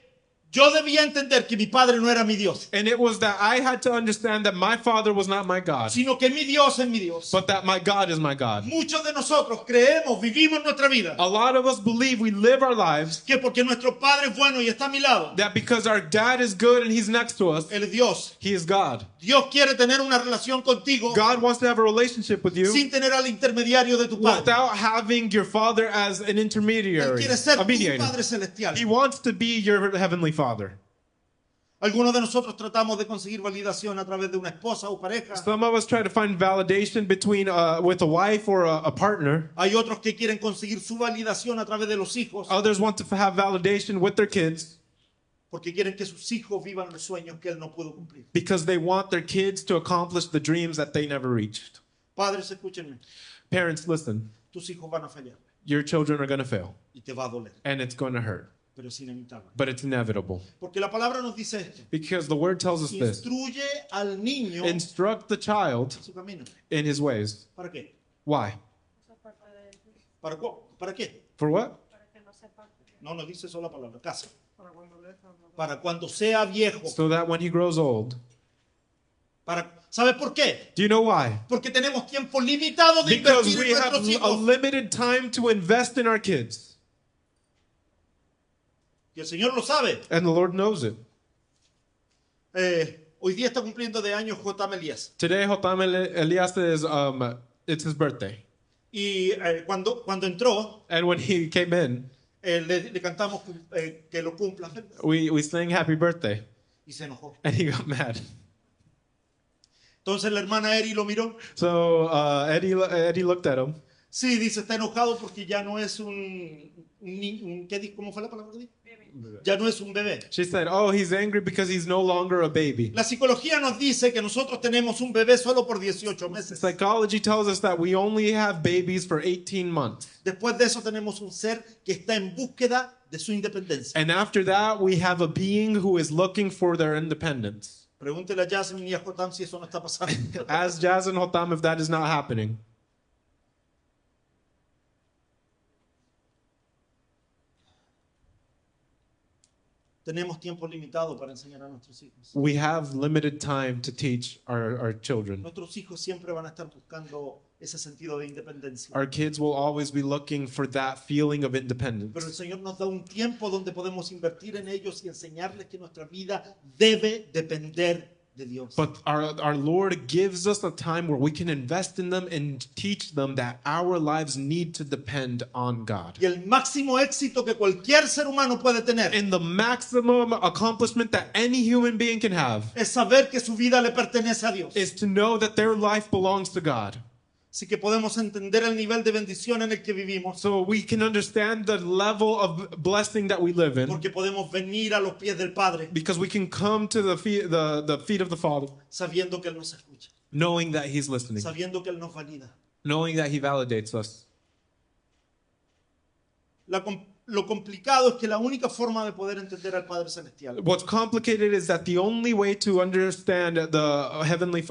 S1: yo debía entender que mi padre no era mi Dios,
S2: And it was that I had to understand that my father was not my God,
S1: sino que mi Dios es mi Dios.
S2: but that my God is my God.
S1: Muchos de nosotros creemos, vivimos nuestra vida,
S2: A lot of us believe we live our lives
S1: que porque nuestro padre es bueno y está a mi lado,
S2: that because our dad is good and he's next to us,
S1: él es Dios.
S2: he is God.
S1: Dios quiere tener una relación contigo
S2: God wants to have a relationship with you
S1: sin tener al intermediario de tu padre.
S2: without having your father as an
S1: Él
S2: intermediary,
S1: quiere ser
S2: a
S1: tu
S2: mediator.
S1: Padre Celestial.
S2: He wants to be your heavenly father.
S1: Algunos de nosotros tratamos de conseguir validación a través de una esposa o pareja.
S2: Some of us try to find validation between with a wife or a partner.
S1: Hay otros que quieren conseguir su validación a través de los hijos
S2: Others want to have validation with their kids
S1: porque quieren que sus hijos vivan los sueños que él no pudo cumplir.
S2: because they want their kids to accomplish the dreams that they never reached.
S1: Padres, escúchenme.
S2: Parents, listen.
S1: Tus hijos van a fallar
S2: Your children are going to fail,
S1: y te va a doler,
S2: and it's going to hurt,
S1: pero es inevitable.
S2: but it's inevitable.
S1: Porque la palabra nos dice esto.
S2: Because the word tells us this.
S1: Instruye al niño en
S2: Instruct the child
S1: su camino.
S2: in his ways.
S1: ¿Para qué?
S2: Why?
S3: Esa parte de
S1: ¿Para qué?
S2: For what?
S3: para que no se aparte.
S1: No, no dice sola palabra, casa. Para cuando sea viejo.
S2: so that when he grows old.
S1: ¿Sabe por qué?
S2: Do you know why?
S1: Porque tenemos tiempo limitado de
S2: Because
S1: invertir
S2: we
S1: en
S2: have
S1: nuestros
S2: a
S1: hijos.
S2: limited time to invest in our kids.
S1: Y el Señor lo sabe.
S2: And the Lord knows it.
S1: Hoy día está cumpliendo de años J. Elías.
S2: Today, Hotam Elias is, it's his birthday.
S1: Y cuando entró,
S2: And when he came in,
S1: le cantamos que lo cumpla.
S2: we sang happy birthday.
S1: Y se enojó.
S2: And he got mad.
S1: Entonces la hermana Eri lo miró.
S2: So Eddie looked at him.
S1: Sí, dice, está enojado porque ya no es ¿cómo fue la palabra que dijo? Ya no es un bebé.
S2: She said, oh, he's angry because he's no longer a baby.
S1: La psicología nos dice que nosotros tenemos un bebé solo por 18 meses.
S2: Psychology tells us that we only have babies for 18 months.
S1: Después de eso tenemos un ser que está en búsqueda de su independencia.
S2: And after that, we have a being who is looking for their independence.
S1: Pregúntele a Jasmine y a Jotam si eso no está pasando.
S2: Ask Jazz and Hotam if that is not happening.
S1: Tenemos tiempo limitado para enseñar a nuestros hijos.
S2: We have limited time to teach our children.
S1: Nuestros hijos siempre van a estar buscando ese sentido de independencia.
S2: Our kids will always be looking for that feeling of
S1: Pero el
S2: independence.
S1: Señor nos da un tiempo donde podemos invertir en ellos y enseñarles que nuestra vida debe depender de Dios.
S2: But our Lord gives us a time where we can invest in them and teach them that our lives need to depend on God.
S1: Y el máximo éxito que cualquier ser humano puede tener
S2: And the maximum accomplishment that any human being can have
S1: es saber que su vida le pertenece a Dios.
S2: is to know that their life belongs to God.
S1: Así que podemos entender el nivel de bendición en el que vivimos,
S2: So we can understand the level of blessing that we live in
S1: porque podemos venir a los pies del Padre
S2: because we can come to the feet of the Father
S1: sabiendo que Él nos escucha,
S2: knowing that He's listening,
S1: sabiendo que Él nos valida.
S2: knowing that He validates us.
S1: Lo complicado es que la única forma de poder entender al Padre Celestial,
S2: What's complicated is that the only way to understand our Heavenly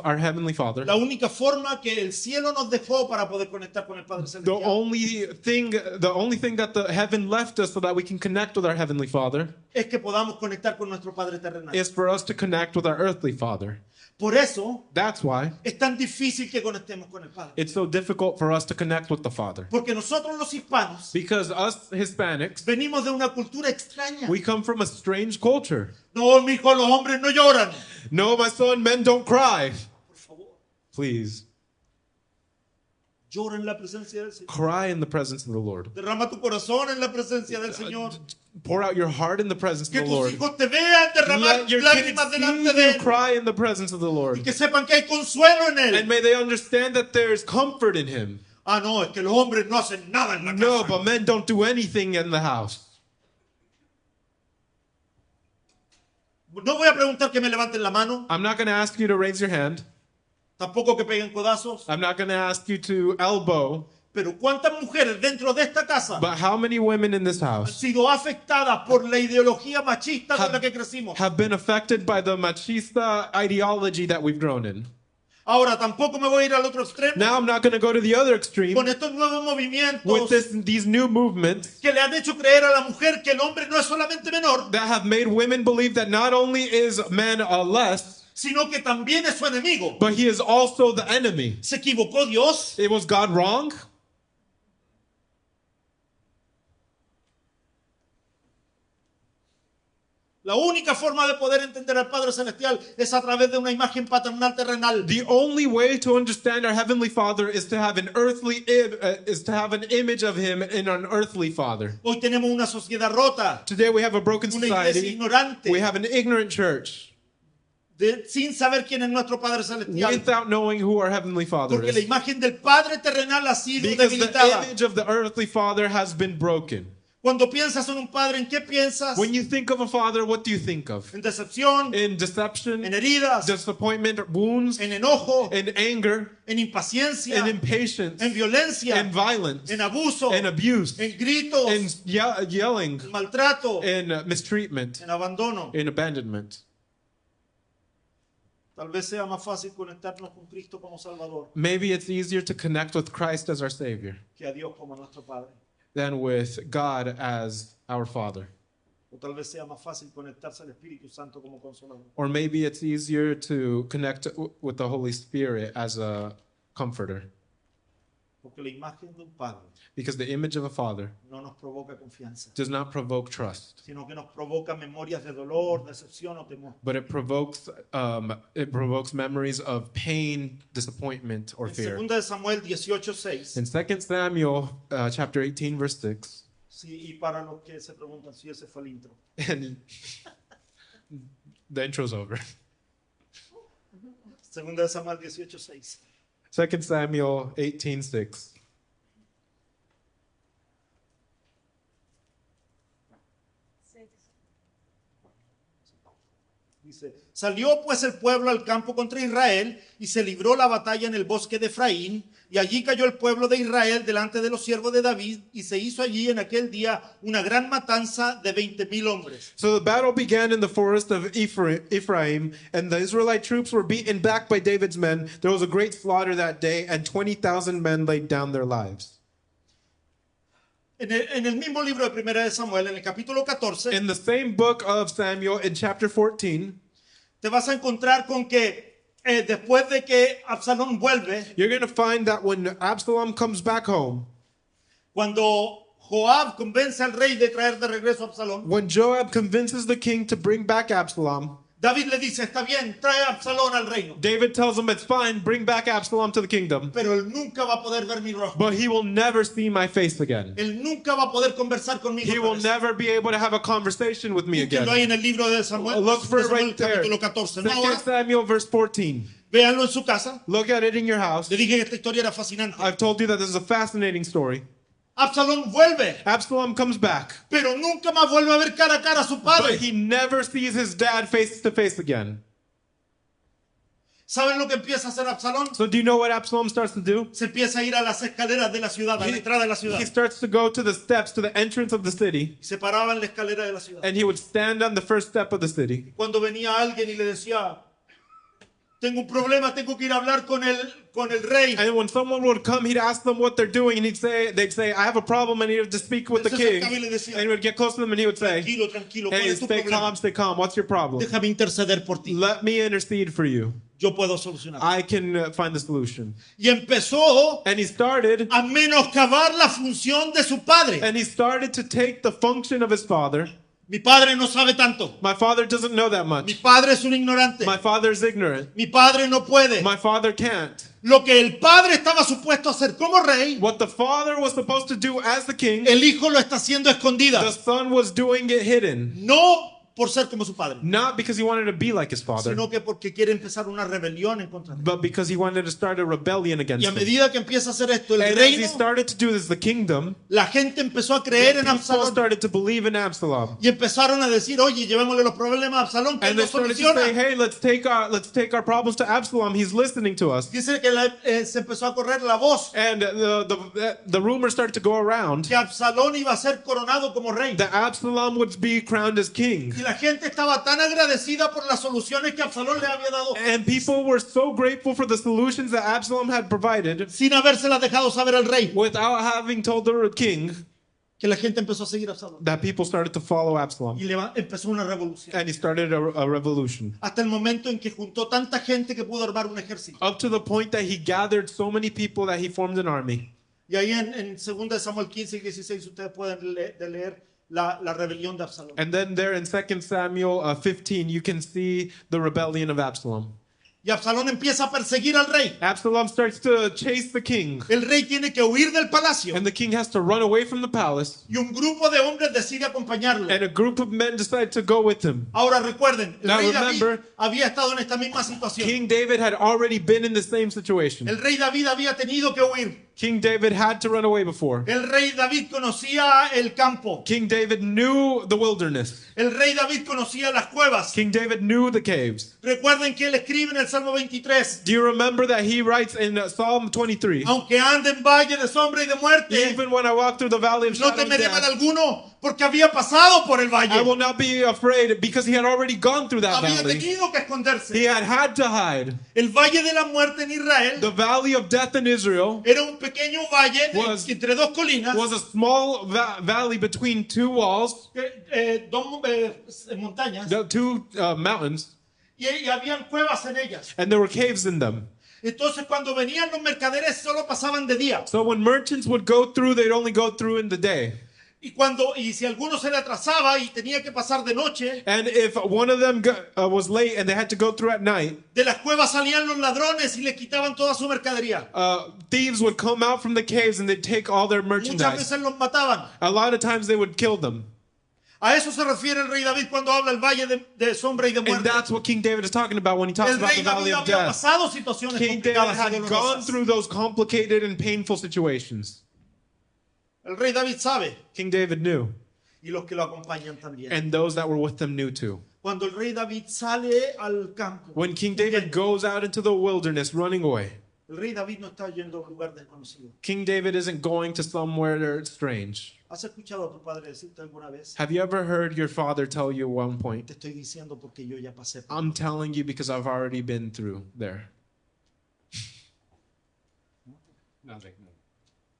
S2: Father,
S1: la única forma que el cielo nos dejó para poder conectar con el Padre
S2: the
S1: Celestial,
S2: only thing that the heaven left us so that we can connect with our Heavenly Father
S1: es que podamos conectar con nuestro Padre terrenal.
S2: is for us to connect with our earthly Father.
S1: Por eso
S2: That's why
S1: es tan difícil que conectemos con el Padre.
S2: it's so difficult for us to connect with the Father.
S1: Porque nosotros los hispanos
S2: Because us Hispanics,
S1: venimos de una cultura extraña.
S2: we come from a strange culture.
S1: No, mijo, los hombres no lloran.
S2: No, my son, men don't cry.
S1: Por favor,
S2: Please,
S1: llora en la presencia del Señor.
S2: cry in the presence of the Lord.
S1: Derrama tu corazón en la presencia del Señor.
S2: Pour out your heart in the presence
S1: Que
S2: of the
S1: tus
S2: Lord.
S1: hijos te vean derramar
S2: Let your kids
S1: lágrimas
S2: see
S1: delante de
S2: you
S1: Él.
S2: cry in the presence of the
S1: Y
S2: Lord.
S1: que sepan que hay consuelo en
S2: And
S1: Él.
S2: may they understand that there's comfort in Him.
S1: Ah, no, es que los hombres no hacen nada en la
S2: No,
S1: casa.
S2: but men don't do anything in the house.
S1: No voy a preguntar que me levanten la mano.
S2: I'm not going to ask you to raise your hand.
S1: Tampoco que peguen codazos.
S2: I'm not going to ask you to elbow.
S1: Pero ¿cuántas mujeres dentro de esta casa
S2: But how many women in this
S1: han
S2: house
S1: sido afectadas por la ideología machista con la que crecimos?
S2: have been affected by the machista ideology that we've grown in?
S1: Ahora, tampoco me voy a ir al otro extremo
S2: Now I'm not going to go to the other extreme
S1: con estos nuevos
S2: with
S1: movimientos
S2: these new movements
S1: que le han hecho creer a la mujer que el hombre no es solamente menor,
S2: that have made women believe that not only is man less,
S1: sino que también es su enemigo.
S2: but he is also the enemy.
S1: ¿Se equivocó Dios?
S2: It was God wrong?
S1: La única forma de poder entender al Padre Celestial es a través de una imagen paternal terrenal.
S2: The only way to understand our heavenly Father is to have an image of him in an earthly father.
S1: Hoy tenemos una sociedad rota,
S2: Today we have a broken
S1: una iglesia
S2: society.
S1: ignorante,
S2: We have an ignorant church
S1: sin saber quién es nuestro Padre Celestial.
S2: without knowing who our heavenly Father
S1: Porque la
S2: is.
S1: imagen del Padre terrenal ha sido
S2: Because the
S1: debilitada.
S2: image of the earthly Father has been broken.
S1: Cuando piensas en un padre, ¿en qué piensas?
S2: When you think of a father, what do you think of?
S1: En decepción,
S2: In deception,
S1: en heridas,
S2: disappointment, wounds,
S1: en enojo,
S2: in anger,
S1: en impaciencia,
S2: in impatience,
S1: en violencia,
S2: in violence,
S1: en abuso,
S2: in abuse,
S1: en gritos,
S2: in yelling,
S1: en maltrato,
S2: in mistreatment,
S1: en abandono.
S2: in abandonment.
S1: Tal vez sea más fácil conectarnos con Cristo como Salvador
S2: Maybe it's easier to connect with Christ as our Savior
S1: que a Dios como nuestro Padre.
S2: than with God as our Father.
S1: O tal vez sea más fácil conectarse al Espíritu Santo como consolador.
S2: Or maybe it's easier to connect with the Holy Spirit as a comforter.
S1: Porque la imagen de un padre
S2: Because the image of a father
S1: no nos provoca confianza,
S2: does not provoke trust,
S1: sino que nos provoca memorias de dolor, decepción o temor.
S2: but it provokes memories of pain, disappointment, or
S1: En
S2: fear.
S1: 2 de Samuel 18:6,
S2: In 2 Samuel chapter 18, verse 6,
S1: sí, y para los que se preguntan si ese fue el intro.
S2: and the intro's over.
S1: 2 de Samuel 18:6.
S2: 2 Samuel 18, 6.
S1: Dice, salió pues el pueblo al campo contra Israel y se libró la batalla en el bosque de Efraín, y allí cayó el pueblo de Israel delante de los siervos de David, y se hizo allí en aquel día una gran matanza de 20,000 hombres.
S2: So the battle began in the forest of Ephraim, and the Israelite troops were beaten back by David's men. There was a great slaughter that day, and 20,000 men laid down their lives.
S1: En el mismo libro de 1 de Samuel, en el capítulo 14,
S2: In the same book of Samuel, in chapter 14,
S1: te vas a encontrar con que después de que Absalón vuelve,
S2: you're going to find that when Absalom comes back home,
S1: cuando Joab convence al rey de traer de regreso a Absalón,
S2: when Joab convinces the king to bring back Absalom,
S1: David le dice, está bien, trae a Absalón al reino,
S2: David tells him it's fine, bring back Absalom to the kingdom,
S1: pero él nunca va a poder ver mi rostro.
S2: but he will never see my face again.
S1: Él nunca va a poder conversar conmigo.
S2: He
S1: otra
S2: will
S1: vez.
S2: never be able to have a conversation with me
S1: Búsquenlo ahí
S2: again.
S1: en el libro de Samuel,
S2: Look for
S1: de
S2: it
S1: Samuel,
S2: right there.
S1: capítulo 14. No
S2: 2
S1: ahora,
S2: Samuel verse 14.
S1: véanlo en su casa.
S2: Look at it in your house.
S1: Le dije que esta historia era fascinante.
S2: I've told you that this is a fascinating story.
S1: Absalón vuelve,
S2: Absalom comes back,
S1: pero nunca más vuelve a ver cara a cara a su
S2: but
S1: padre.
S2: he never sees his dad face to face again.
S1: ¿Saben lo que empieza a hacer Absalón?
S2: So do you know what Absalom starts to do?
S1: Se empieza a ir a las escaleras de la ciudad, a la entrada de la ciudad.
S2: He starts to go to the steps, to the entrance of the city,
S1: Se paraba en la escalera de la ciudad.
S2: and he would stand on the first step of the city.
S1: Cuando venía alguien y le decía, tengo un problema, tengo que ir a hablar con el rey.
S2: And when someone would come, he'd ask them what they're doing, and they'd say, I have a problem, and he would just speak with the king. And he would get close to them, and he would say,
S1: Tranquilo, tranquilo,
S2: hey,
S1: ¿cuál es tu
S2: stay
S1: problema?
S2: calm, stay calm. What's your problem?
S1: Déjame interceder por ti.
S2: Let me intercede for you.
S1: Yo puedo solucionar.
S2: I can find the solution.
S1: Y empezó
S2: And he started,
S1: a menoscabar la función de su padre.
S2: and he started to take the function of his father.
S1: Mi padre no sabe tanto.
S2: My father doesn't know that
S1: Mi
S2: much.
S1: padre es un ignorante.
S2: My father is ignorant.
S1: Mi padre no puede.
S2: My father can't.
S1: Lo que el padre estaba supuesto a hacer como rey,
S2: What the father was supposed to do as the king,
S1: el hijo lo está haciendo a escondida.
S2: the son was doing it hidden.
S1: No por ser como su padre,
S2: Not because he wanted to be like his father,
S1: sino que porque quiere empezar una rebelión en contra de él.
S2: but because he wanted to start a rebellion against
S1: Y a
S2: him.
S1: medida que empieza a hacer esto, el
S2: And as
S1: reino,
S2: he started to do this, the kingdom,
S1: la gente empezó a creer en
S2: people
S1: Absalón
S2: started to believe in Absalom.
S1: y empezaron a decir, oye, llevémosle los problemas a Absalón, que él
S2: And they
S1: los
S2: started to
S1: soluciona.
S2: say, hey, let's take our problems to Absalom. He's listening to us.
S1: Dice que se empezó a correr la voz
S2: And the rumor started to go around
S1: que Absalón iba a ser coronado como rey.
S2: that Absalom would be crowned as king.
S1: Y la gente estaba tan agradecida por las soluciones que Absalón le había dado
S2: And people were so grateful for the solutions that Absalom had provided
S1: sin habérselas dejado saber al rey,
S2: without having told the king,
S1: que la gente empezó a seguir a Absalón.
S2: that people started to follow Absalom.
S1: Y empezó una revolución.
S2: And he started a revolution.
S1: Hasta el momento en que juntó tanta gente que pudo armar un ejército.
S2: Up to the point that he gathered so many people that he formed an army.
S1: Y ahí en 2 de Samuel 15 y 16 ustedes pueden leer la rebelión de Absalón.
S2: And then there in 2 Samuel 15, you can see the rebellion of Absalom.
S1: Y Absalón empieza a perseguir al rey.
S2: Absalom starts to chase the king.
S1: El rey tiene que huir del palacio.
S2: And the king has to run away from the palace.
S1: Y un grupo de hombres decide acompañarlo.
S2: And a group of men decide to go with him.
S1: Ahora recuerden, el
S2: Now
S1: rey David
S2: remember,
S1: había estado en esta misma situación.
S2: King David had already been in the same situation.
S1: El rey David había tenido que huir.
S2: King David had to run away before.
S1: El rey David conocía el campo.
S2: King David knew the wilderness.
S1: El rey David conocía las cuevas.
S2: King David knew the caves.
S1: Recuerden que él escribe en el Salmo 23.
S2: Do you remember that he writes in Psalm 23?
S1: Aunque ande en valle de sombra y de muerte,
S2: Even when I walk through the valley of
S1: no
S2: shadow of
S1: temeré mal
S2: death,
S1: alguno, porque había pasado por el
S2: I
S1: valle.
S2: will not be afraid because he had already gone through that
S1: Había
S2: valley.
S1: tenido que esconderse.
S2: He had to hide.
S1: El valle de la muerte en Israel
S2: The valley of death in Israel
S1: era un pequeño valle
S2: Was-
S1: entre dos colinas,
S2: was a small valley between two walls,
S1: dos montañas,
S2: two mountains,
S1: y habían cuevas en ellas.
S2: and there were caves in them.
S1: Entonces cuando venían los mercaderes solo pasaban de día.
S2: So when merchants would go through, they'd only go through in the day.
S1: Y si alguno se le atrasaba y tenía que pasar de noche,
S2: And if one of them was late and they had to go through at night,
S1: de las cuevas salían los ladrones y le quitaban toda su mercadería.
S2: thieves would come out from the caves and they'd take all their
S1: Muchas
S2: merchandise.
S1: veces los mataban.
S2: A lot of times they would kill them.
S1: A eso se refiere el rey David cuando habla el valle de sombra y de
S2: And
S1: muerte.
S2: that's what King David is talking about when he talks
S1: El
S2: about the
S1: rey
S2: valley
S1: David
S2: of
S1: había
S2: death.
S1: pasado situaciones
S2: King David
S1: complicadas y
S2: had gone
S1: dolorosas.
S2: through those complicated and painful situations.
S1: El rey David sabe,
S2: King David knew,
S1: y los que lo acompañan también.
S2: and those that were with him knew too.
S1: Cuando el rey David sale al campo,
S2: When King David goes out into the wilderness running away,
S1: el rey David no está yendo a un lugar desconocido.
S2: King David isn't going to somewhere strange.
S1: ¿Has escuchado a tu padre decirte alguna vez?
S2: Have you ever heard your father tell you at one point,
S1: Te estoy diciendo porque yo ya pasé por.
S2: I'm telling you because I've already been through there?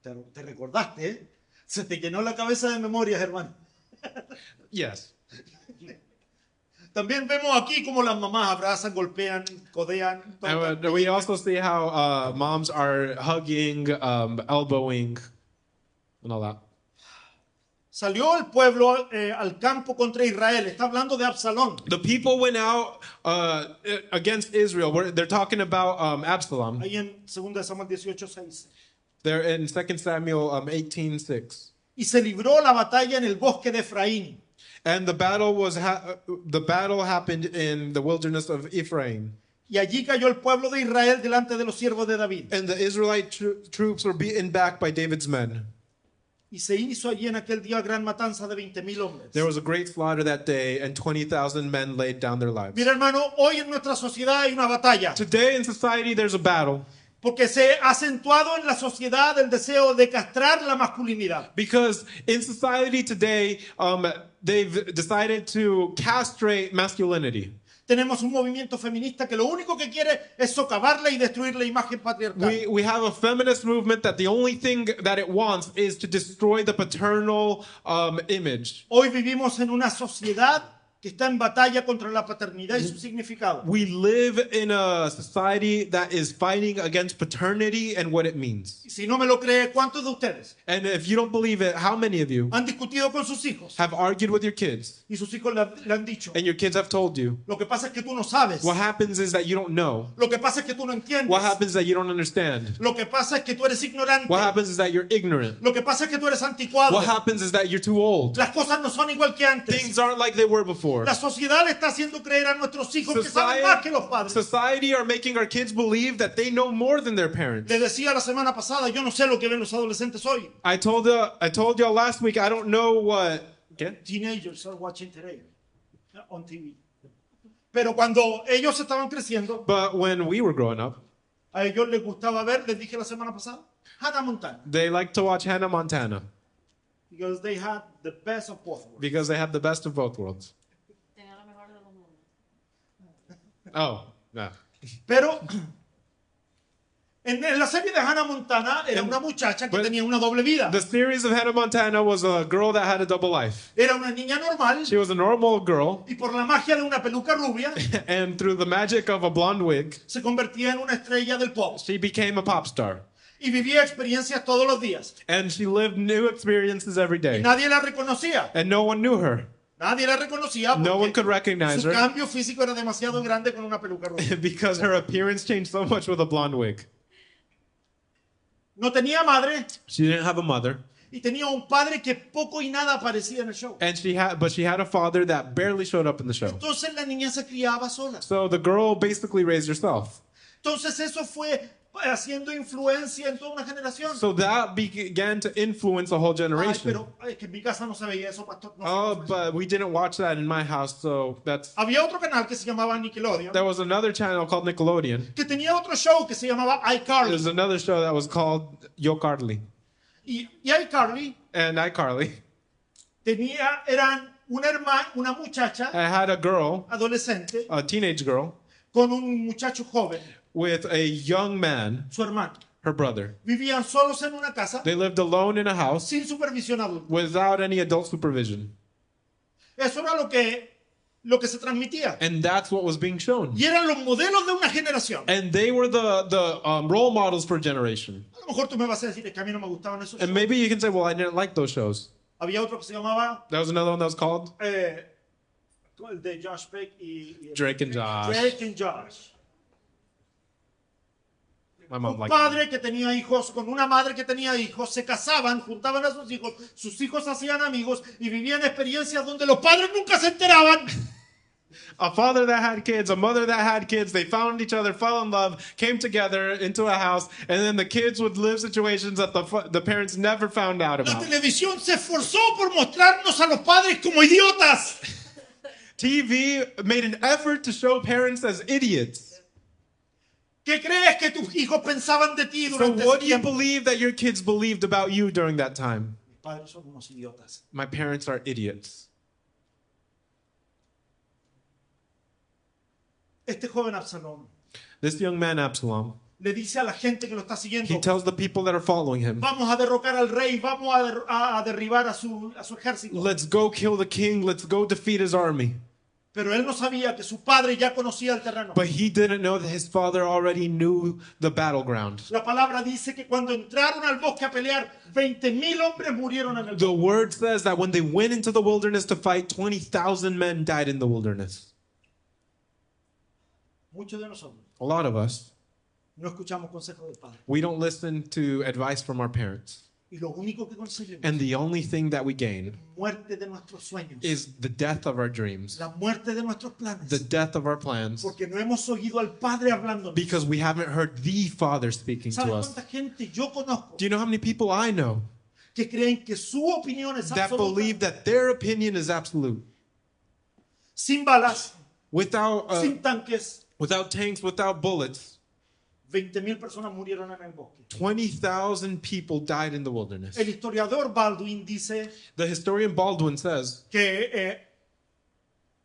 S1: Te recordaste, ¿eh? Se te llenó la cabeza de memorias, hermano.
S2: Yes.
S1: También vemos aquí como las mamás abrazan, golpean, codean.
S2: And we also see how moms are hugging, elbowing, and all that.
S1: Salió el pueblo al campo contra Israel. Está hablando de Absalón.
S2: The people went out against Israel. They're talking about Absalom.
S1: Ahí en 2 Samuel 18:6.
S2: They're in 2 Samuel 18:6.
S1: Y se libró la batalla en el bosque de Efraín.
S2: And the battle happened in the wilderness of Ephraim.
S1: Y allí cayó el pueblo de Israel delante de los siervos de David.
S2: And the Israelite troops were beaten back by David's men.
S1: Y se hizo allí en aquel día gran matanza de 20,000 hombres.
S2: There was a great slaughter that day, and 20,000 men laid down their lives.
S1: Mira, hermano, hoy en nuestra sociedad hay una batalla.
S2: Today in society, there's a battle.
S1: Porque se ha acentuado en la sociedad el deseo de castrar la masculinidad.
S2: Because in society today, they've decided to castrate masculinity.
S1: Tenemos un movimiento feminista que lo único que quiere es socavarla y destruir la imagen patriarcal.
S2: We have a feminist movement that the only thing that it wants is to destroy the paternal image.
S1: Hoy vivimos en una sociedad que está en batalla contra la paternidad y su significado.
S2: We live in a society that is fighting against paternity and what it means.
S1: Y si no me lo cree, ¿cuántos de ustedes
S2: And if you don't believe it, how many of you
S1: han discutido con sus hijos?
S2: have argued with your kids
S1: Y sus hijos le han dicho,
S2: and your kids have told you?
S1: lo que pasa es que tú no sabes.
S2: What happens is that you don't know.
S1: Lo que pasa es que tú no entiendes.
S2: What happens is that you don't understand.
S1: Lo que pasa es que tú eres ignorante.
S2: What happens is that you're ignorant.
S1: Lo que pasa es que tú eres anticuado.
S2: What happens is that you're too old.
S1: Las cosas no son igual que antes.
S2: Things aren't like they were before.
S1: La sociedad le está haciendo creer a nuestros hijos que saben más que los padres.
S2: Society are making our kids believe that they know more than their parents.
S1: Le decía la semana pasada, yo no sé lo que ven los adolescentes hoy.
S2: I told y'all last week I don't know what. ¿Qué?
S1: Teenagers are watching today on TV. Pero cuando ellos estaban creciendo,
S2: But when we were growing up,
S1: a ellos les gustaba ver, les dije la semana pasada, Hannah Montana.
S2: they liked to watch Hannah Montana
S1: Because they had the best of both worlds.
S2: because they have the best of both worlds.
S3: Tenía lo mejor de los mundos.
S2: Oh, yeah.
S1: Pero en la serie de Hannah Montana era una muchacha que
S2: But-
S1: tenía una doble vida.
S2: The series of Hannah Montana was a girl that had a double life.
S1: Era una niña normal
S2: She was a normal girl,
S1: y por la magia de una peluca rubia
S2: and through the magic of a blonde wig,
S1: se convertía en una estrella del pop
S2: she became a pop star.
S1: y vivía experiencias todos los días.
S2: And she lived new experiences every
S1: Y
S2: day.
S1: nadie la reconocía.
S2: And no one knew her
S1: Nadie la reconocía
S2: No one
S1: porque
S2: could recognize
S1: su
S2: her.
S1: cambio físico era demasiado grande con una peluca rubia.
S2: because her appearance changed so much with a blonde wig.
S1: No tenía madre
S2: She didn't have a mother,
S1: y tenía un padre que poco y nada aparecía en el show.
S2: and she had a father that barely showed up in the show.
S1: Entonces la niña se criaba sola.
S2: So the girl basically raised herself.
S1: Entonces eso fue haciendo influencia en toda una generación.
S2: So that began to influence a whole
S1: Ay,
S2: generation.
S1: pero es que en mi casa no se veía eso, pastor. No se
S2: Oh,
S1: veía eso.
S2: but we didn't watch that in my house, so
S1: Había otro canal que se llamaba Nickelodeon,
S2: there was another channel called Nickelodeon.
S1: que tenía otro show que se llamaba iCarly.
S2: There's another show that was called Yo Carly
S1: Y iCarly
S2: and iCarly.
S1: eran una muchacha
S2: I had a girl,
S1: adolescente
S2: a teenage girl,
S1: con un muchacho joven,
S2: with a young man,
S1: su hermano.
S2: her brother.
S1: Vivían solos en una casa
S2: They lived alone in a house
S1: sin supervisión adulta.
S2: without any adult supervision.
S1: Eso era lo que se transmitía.
S2: And that's what was being shown.
S1: Y eran los modelos de una generación.
S2: And they were the role models for a generation.
S1: A lo mejor tú me vas a decir, es que a mí no me gustaban esos
S2: And
S1: shows.
S2: maybe you can say, well, I didn't like those shows.
S1: Había otro que se llamaba
S2: There was another one that was called
S1: el de Josh Peck y
S2: Drake and Josh.
S1: Drake and Josh.
S2: My mom
S1: Un
S2: liked it.
S1: padre que tenía hijos con una madre que tenía hijos, se casaban, juntaban a sus hijos hacían amigos y vivían experiencias donde los padres nunca se enteraban.
S2: A father that had kids, a mother that had kids, they found each other, fell in love, came together into a house, and then the kids would live situations that the parents never found out
S1: La
S2: about.
S1: televisión se esforzó por mostrarnos a los padres como idiotas.
S2: TV made an effort to show parents as idiots.
S1: ¿Qué crees que tus hijos pensaban de ti
S2: So
S1: durante
S2: what
S1: ese
S2: do you
S1: tiempo?
S2: believe that your kids believed about you during that time?
S1: Mis padres son unos idiotas.
S2: My parents are idiots.
S1: Este joven Absalón
S2: This young man, Absalom,
S1: le dice a la gente que lo está siguiendo,
S2: he tells the people that are following him,
S1: vamos a derrocar al rey, vamos a derribar a su ejército.
S2: let's go kill the king, let's go defeat his army.
S1: Pero él no sabía que su padre ya conocía el terreno.
S2: But he didn't know that his father already knew the battleground.
S1: La palabra dice que cuando entraron al bosque a pelear, 20,000 hombres murieron en el
S2: The
S1: bosque.
S2: word says that when they went into the wilderness to fight, 20,000 men died in the wilderness.
S1: Muchos de nosotros
S2: A lot of us,
S1: no escuchamos consejos del padre.
S2: we don't listen to advice from our parents.
S1: Y lo único que conseguimos
S2: And the only thing that we gain
S1: muerte de nuestros sueños,
S2: is the death of our dreams,
S1: la muerte de nuestros planes,
S2: the death of our plans,
S1: porque no hemos oído al Padre hablándonos.
S2: because we haven't heard the Father speaking to
S1: ¿Sabes
S2: us.
S1: cuánta gente yo conozco
S2: Do you know how many people I know
S1: que creen que su opinión es
S2: that
S1: absoluta?
S2: believe that their opinion is absolute?
S1: Sin balas,
S2: Without,
S1: sin tanques,
S2: without tanks, without bullets,
S1: 20,000 personas murieron en el bosque.
S2: 20,000 people died in the wilderness.
S1: El historiador Baldwin dice
S2: The historian Baldwin says
S1: que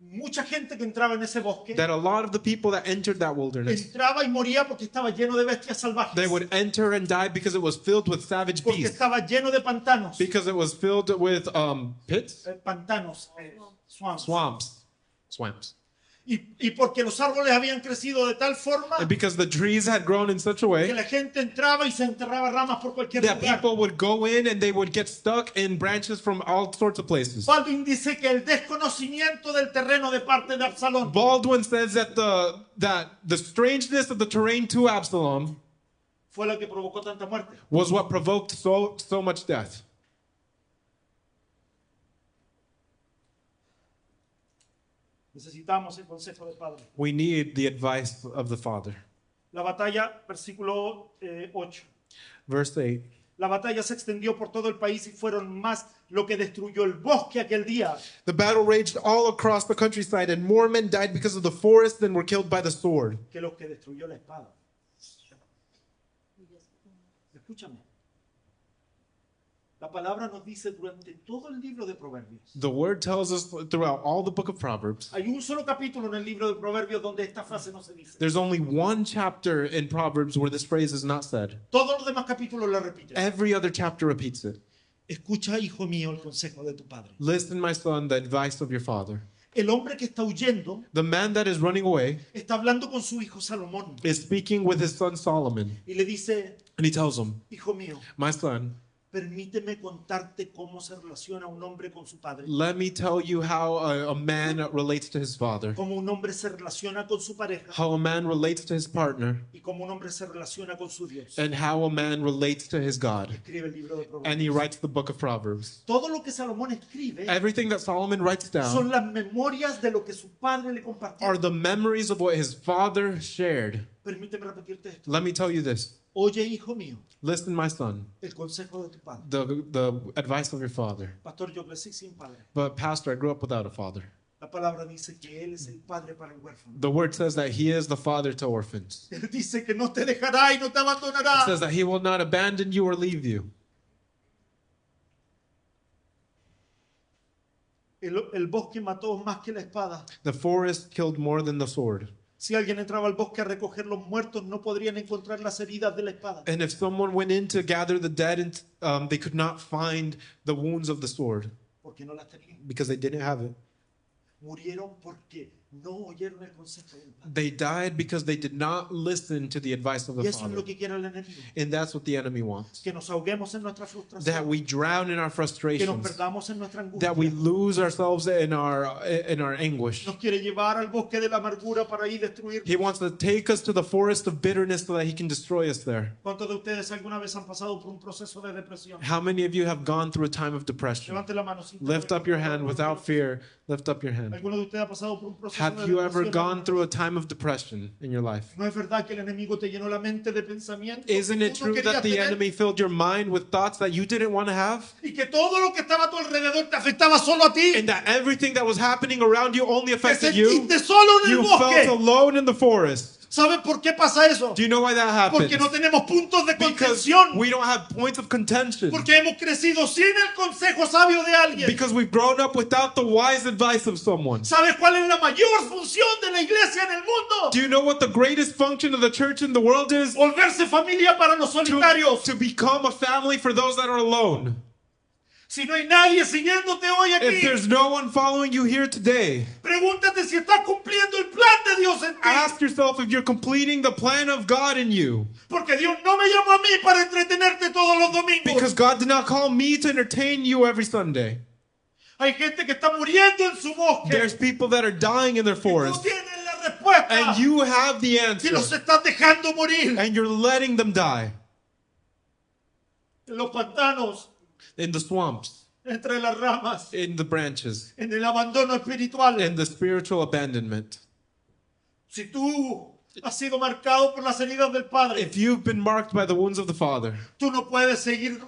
S1: mucha gente que entraba en ese bosque
S2: that a lot of the people that entered that wilderness,
S1: entraba y moría porque estaba lleno de bestias salvajes,
S2: they would enter and die because it was filled with savage
S1: porque
S2: beasts,
S1: estaba lleno de pantanos,
S2: because it was filled with pits,
S1: pantanos,
S2: swamps,
S1: y porque los árboles habían crecido de tal forma
S2: and because the trees had grown in such a
S1: que
S2: way
S1: la gente entraba y se enterraba ramas por cualquier
S2: that
S1: lugar.
S2: people would go in and they would get stuck in branches from all sorts of places.
S1: Baldwin dice que el desconocimiento del terreno de parte de Absalón
S2: Baldwin says that the strangeness of the terrain to Absalom
S1: fue la que provocó tanta muerte.
S2: was what provoked so much death.
S1: Necesitamos el consejo del Padre.
S2: We need the advice of the Father.
S1: La batalla, versículo 8.
S2: Verse 8.
S1: La batalla se extendió por todo el país y fueron más lo que destruyó el bosque aquel día
S2: The battle raged all across the countryside, and more men died because of the forest than were killed by the sword.
S1: que los que destruyó la espada. Escúchame. La palabra nos dice durante todo el libro de Proverbios.
S2: The word tells us throughout all the book of Proverbs,
S1: Hay un solo capítulo en el libro de Proverbios donde esta frase no se dice.
S2: there's only one chapter in Proverbs where this phrase is not said.
S1: Todos los demás capítulos la repiten.
S2: Every other chapter repeats it.
S1: Escucha, hijo mío, el consejo de tu padre.
S2: Listen, my son, the advice of your father.
S1: El hombre que está huyendo
S2: The man that is running away
S1: está hablando con su hijo Salomón
S2: is speaking with his son Solomon,
S1: y le dice,
S2: and he tells him,
S1: hijo mío,
S2: my son,
S1: permíteme contarte cómo se relaciona un hombre con su padre,
S2: let me tell you how a man relates to his father,
S1: cómo un hombre se relaciona con su pareja
S2: how a man relates to his partner,
S1: y cómo un hombre se relaciona con su Dios.
S2: and how a man relates to his God.
S1: Escribe el libro de
S2: And he
S1: Proverbios.
S2: writes the book of Proverbs.
S1: Todo lo que Salomón escribe
S2: Everything that Solomon writes
S1: son
S2: down
S1: las memorias de lo que su padre le compartió.
S2: are the memories of what his father shared.
S1: Permíteme repetirte esto.
S2: Let me tell you this.
S1: Oye, hijo mío,
S2: Listen, my son,
S1: el consejo de tu padre.
S2: the advice of your father.
S1: Pastor, yo crecí sin padre.
S2: But pastor, I grew up without a father.
S1: La palabra dice que él es el padre para el huérfano.
S2: The word says that he is the father to orphans.
S1: Él dice que no te dejará y no te
S2: It
S1: abandonará.
S2: says that he will not abandon you or leave you.
S1: El bosque mató más que la espada.
S2: The forest killed more than the sword.
S1: Si alguien entraba al bosque a recoger los muertos, no podrían encontrar las heridas de la espada.
S2: And if someone went in to gather the dead, they could not find the wounds of the sword
S1: Porque no las tenían.
S2: because they didn't have it.
S1: Murieron porque no oyeron el consejo del Padre.
S2: They died because they did not listen to the advice of
S1: Y
S2: the
S1: eso es
S2: Father.
S1: lo que quiere el enemigo.
S2: And that's what the enemy wants.
S1: Que nos ahoguemos en nuestra
S2: That
S1: frustración.
S2: we drown in our
S1: Que nos
S2: frustrations.
S1: perdamos en nuestra angustia.
S2: That we lose ourselves in our anguish.
S1: Nos quiere llevar al bosque de la amargura para ahí destruir.
S2: He wants to take us to the forest of bitterness so that he can destroy us there.
S1: ¿Cuántos de ustedes alguna vez han pasado por un proceso de depresión?
S2: How many of you have gone through a time of depression?
S1: Levante la mano. sin
S2: Lift
S1: temor.
S2: up your hand without fear. Lift up your hand.
S1: ¿Alguno de ustedes ha pasado por un proceso
S2: Have
S1: de
S2: you ever
S1: depresión?
S2: gone through a time of depression in your life?
S1: ¿No es verdad que el enemigo te llenó la mente de pensamientos
S2: Isn't
S1: que
S2: it
S1: tú no
S2: true
S1: querías
S2: that the
S1: tener?
S2: enemy filled your mind with thoughts that you didn't want to have?
S1: Y que todo lo que estaba a tu alrededor te afectaba solo a ti?
S2: And that everything that was happening around you only
S1: Te
S2: affected you?
S1: sentiste solo en el
S2: You
S1: bosque.
S2: felt alone in the forest.
S1: ¿Sabes por qué pasa eso?
S2: Do you know why that happens?
S1: Porque no tenemos puntos de
S2: Because
S1: contención.
S2: we don't have points of contention.
S1: Porque hemos crecido sin el consejo sabio de alguien.
S2: Because we've grown up without the wise advice of someone.
S1: ¿Sabes cuál es la mayor función de la iglesia en el mundo?
S2: Do you know what the greatest function of the church in the world is?
S1: Volverse familia para los solitarios.
S2: To become a family for those that are alone.
S1: Si no hay nadie siguiéndote hoy
S2: If
S1: aquí,
S2: there's no one following you here today,
S1: pregúntate si estás cumpliendo el plan de Dios en ti.
S2: ask yourself if you're completing the plan of God in you.
S1: Porque Dios no me llamó a mí para entretenerte todos los domingos.
S2: Because God did not call me to entertain you every Sunday.
S1: Hay gente que está muriendo en su bosque.
S2: There's people that are dying in their
S1: Y tú
S2: forest.
S1: tienes la respuesta.
S2: And you have the
S1: Y
S2: answer.
S1: los estás dejando morir.
S2: And you're letting them die
S1: En los pantanos,
S2: in the swamps,
S1: entre las ramas,
S2: in the branches,
S1: en el abandono espiritual.
S2: in the spiritual abandonment.
S1: Si tú has sido marcado por las heridas del Padre,
S2: If you've been marked by the wounds of the Father,
S1: tú no puedes seguir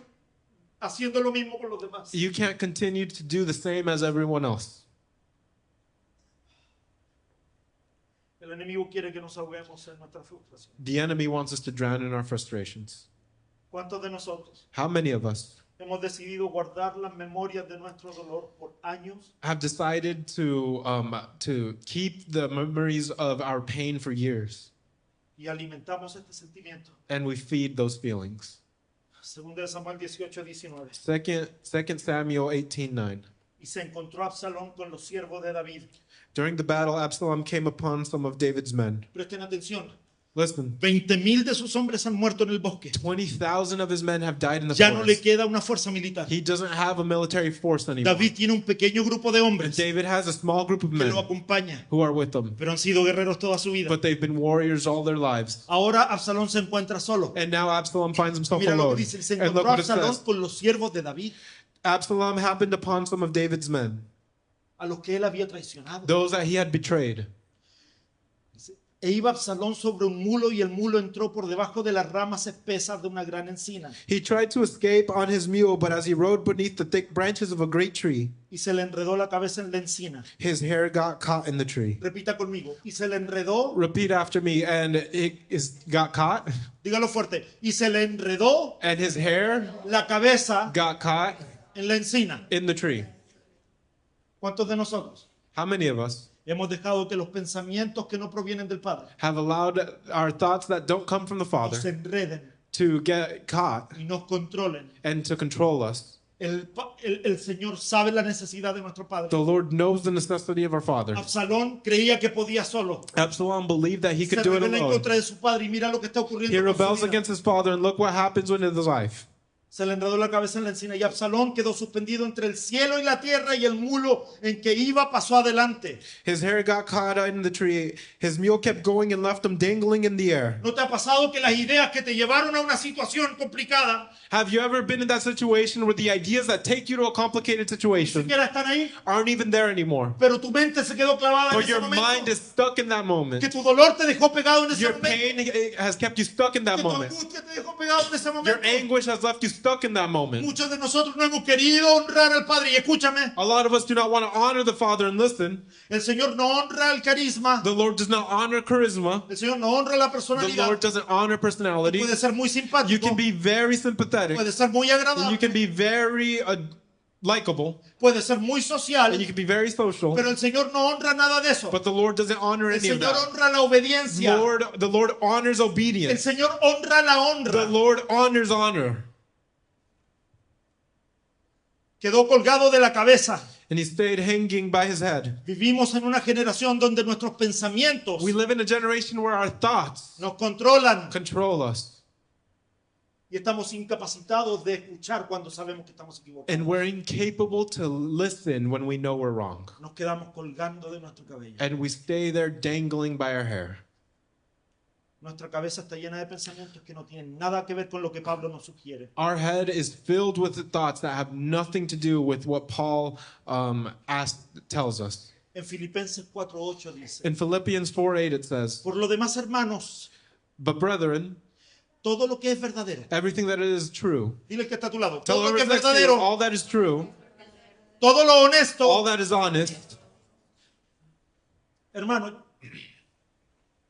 S1: haciendo lo mismo con los demás.
S2: you can't continue to do the same as everyone else.
S1: El enemigo quiere que nos ahoguemos en nuestra frustración.
S2: The enemy wants us to drown in our frustrations.
S1: ¿Cuántos de nosotros
S2: How many of us
S1: hemos decidido guardar las memorias de nuestro dolor por años?
S2: have decided to keep the memories of our pain for years,
S1: Y alimentamos este sentimiento.
S2: and we feed those feelings?
S1: Segunda de Samuel 18:19.
S2: 2 Samuel 18:9.
S1: Y se encontró Absalón con los siervos de David.
S2: During the battle, Absalom came upon some of David's men.
S1: Presten atención.
S2: Listen,
S1: 20,000 de sus hombres han muerto en el bosque.
S2: 20,000 of his men have died in the
S1: Ya no le
S2: forest.
S1: queda una fuerza militar.
S2: He doesn't have a military force anymore.
S1: David tiene un pequeño grupo de
S2: And
S1: hombres
S2: David has a small group of
S1: que
S2: men
S1: lo acompaña,
S2: who are with him,
S1: pero han sido guerreros toda su vida.
S2: but they've been warriors all their lives.
S1: Ahora Absalón se encuentra solo.
S2: And now Absalom finds himself
S1: Mira lo
S2: alone.
S1: que dice, se
S2: And look
S1: encontró
S2: what it
S1: Absalón
S2: says.
S1: con los siervos de David,
S2: Absalom happened upon some of David's men,
S1: a los que él había traicionado.
S2: those that he had betrayed.
S1: E iba Absalón sobre un mulo y el mulo entró por debajo de las ramas espesas de una gran encina
S2: He tried to escape on his mule, but as he rode beneath the thick branches of a great tree,
S1: y se le enredó la cabeza en la encina.
S2: his hair got caught in the tree.
S1: Repita conmigo. Y se le enredó,
S2: Repeat after me. And got caught,
S1: dígalo fuerte. Y se le enredó
S2: and his hair
S1: la cabeza
S2: got caught
S1: en la encina.
S2: in the tree.
S1: ¿Cuántos de nosotros
S2: How many of us
S1: hemos dejado que los pensamientos que no provienen del Padre
S2: have allowed our thoughts that don't come from the Father
S1: nos enreden
S2: to get caught
S1: y nos controlen?
S2: and to control us?
S1: El Señor sabe la necesidad de nuestro Padre.
S2: The Lord knows the necessity of our Father.
S1: Absalón creía que podía solo.
S2: Absalom believed that he
S1: Se
S2: could do it
S1: rebela en
S2: alone.
S1: contra de su padre y mira lo que está ocurriendo
S2: He
S1: con su
S2: rebels
S1: vida.
S2: against his father, and look what happens in his life.
S1: Se le enredó la cabeza en la encina y Absalón quedó suspendido entre el cielo y la tierra y el mulo en que iba pasó adelante.
S2: His hair got caught in the tree. His mule kept going and left him dangling in the air.
S1: ¿No te ha pasado que las ideas que te llevaron a una situación complicada
S2: Have you ever been in that situation where the ideas that take you to a complicated
S1: ni
S2: situation
S1: siquiera están ahí?
S2: aren't even there anymore?
S1: Pero tu mente se quedó clavada en
S2: But
S1: ese
S2: your
S1: momento.
S2: mind is stuck in that moment.
S1: Que tu dolor te dejó pegado en ese
S2: Your
S1: momento.
S2: pain has kept you stuck in
S1: Que
S2: that
S1: tu
S2: moment.
S1: angustia te dejó pegado en ese
S2: Your
S1: momento.
S2: anguish has left you stuck in that moment.
S1: Muchos de nosotros no hemos querido honrar al Padre. Y escúchame,
S2: A lot of us do not want to honor the Father and listen.
S1: el Señor no honra el carisma.
S2: The Lord does not honor charisma.
S1: El Señor no honra la
S2: The
S1: personalidad.
S2: Lord doesn't honor personality.
S1: Puede ser muy
S2: You
S1: simpático.
S2: can be very sympathetic.
S1: Puede ser muy
S2: And you
S1: agradable.
S2: can be very likable,
S1: puede ser muy social,
S2: and you can be very social,
S1: pero el Señor no honra nada de eso.
S2: but the Lord doesn't honor
S1: El
S2: any of
S1: Señor
S2: that.
S1: honra la obediencia.
S2: The Lord honors
S1: El
S2: obedience.
S1: Señor honra la
S2: The
S1: honra.
S2: Lord honors honor.
S1: Quedó colgado de la cabeza.
S2: And he stayed hanging by his head.
S1: Vivimos en una generación donde nuestros pensamientos
S2: We live in a generation where our thoughts
S1: nos controlan
S2: control us.
S1: y estamos incapacitados de escuchar cuando sabemos que estamos equivocados.
S2: And we're incapable to listen when we know we're wrong.
S1: Nos quedamos colgando de nuestro cabello.
S2: And we stay there dangling by our hair.
S1: Nuestra cabeza está llena de pensamientos que no tienen nada que ver con lo que Pablo nos sugiere.
S2: Our head is filled with thoughts that have nothing to do with what Paul tells us.
S1: En Filipenses 4:8 dice,
S2: In Philippians 4:8 it says,
S1: por lo demás, hermanos,
S2: but brethren,
S1: todo lo que es verdadero.
S2: everything that is true.
S1: Dile que está a tu lado.
S2: Tell
S1: Todo lo que es
S2: whoever's next to you,
S1: verdadero,
S2: all that is true,
S1: todo lo honesto.
S2: all that is honest.
S1: Hermano,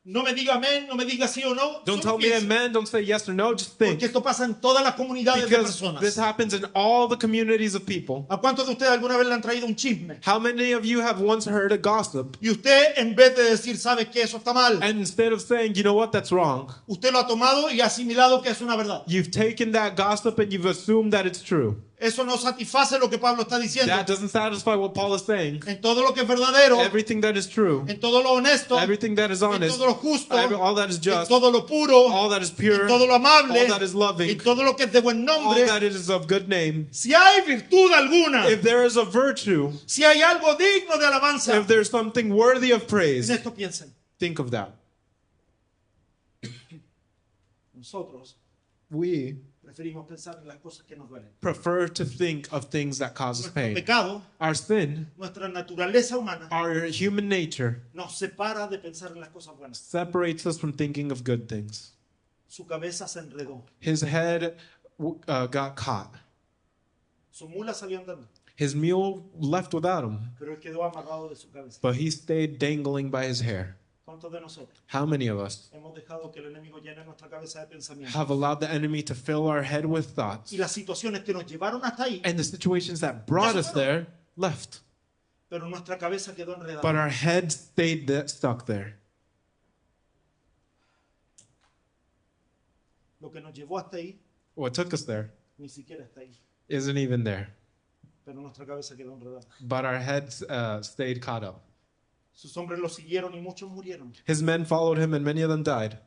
S1: no me diga amén, no me diga sí o no.
S2: Don't
S1: Solo
S2: tell me
S1: piensa,
S2: amen, don't say yes or no, just think.
S1: porque esto pasa en todas las comunidades de
S2: Because this
S1: personas.
S2: happens in all the communities of people.
S1: ¿A cuántos de ustedes alguna vez le han traído un chisme?
S2: How many of you have once heard a gossip,
S1: Y usted, en vez de decir, sabe que eso está mal,
S2: and instead of saying, you know what, that's wrong,
S1: usted lo ha tomado y ha asimilado que es una verdad.
S2: you've taken that gossip and you've assumed that it's true?
S1: Eso no satisface lo que Pablo está diciendo.
S2: That doesn't satisfy what Paul is saying.
S1: En todo lo que es verdadero,
S2: Everything that is true,
S1: en todo lo honesto,
S2: everything that is
S1: en
S2: honest,
S1: todo lo justo,
S2: all that is
S1: en
S2: just,
S1: todo lo puro,
S2: all that is
S1: en
S2: pure,
S1: todo lo amable,
S2: all that is loving,
S1: en todo lo que es de buen
S2: all
S1: nombre.
S2: that is of good name.
S1: Si hay virtud alguna,
S2: If there is a virtue,
S1: si hay algo digno de alabanza,
S2: if there's something worthy of
S1: en
S2: praise,
S1: esto piensen.
S2: think of that.
S1: Nosotros
S2: We
S1: preferimos pensar en las cosas que nos duelen.
S2: prefer to think of things that cause us
S1: Nuestro
S2: pain.
S1: pecado,
S2: Our sin,
S1: nuestra naturaleza humana,
S2: our human nature,
S1: nos separa de pensar en las cosas buenas.
S2: separates us from thinking of good things.
S1: Su cabeza se enredó.
S2: His head got caught.
S1: Su mula salió andando,
S2: His mule left without him,
S1: pero él quedó amarrado de su cabeza.
S2: but he stayed dangling by his hair.
S1: ¿Cuántos de nosotros
S2: How many of us
S1: hemos dejado que el enemigo llene nuestra cabeza de pensamientos?
S2: have allowed the enemy to fill our head with thoughts?
S1: Y las situaciones que nos llevaron hasta ahí,
S2: And the situations that brought us there left.
S1: pero nuestra cabeza quedó enredada.
S2: But our head stayed stuck there.
S1: Lo que nos llevó hasta ahí,
S2: What took us there
S1: ni siquiera está ahí,
S2: isn't even there.
S1: pero nuestra cabeza quedó enredada.
S2: But our head stayed caught up.
S1: Sus hombres lo siguieron y muchos murieron.
S2: His men followed him and many of them died.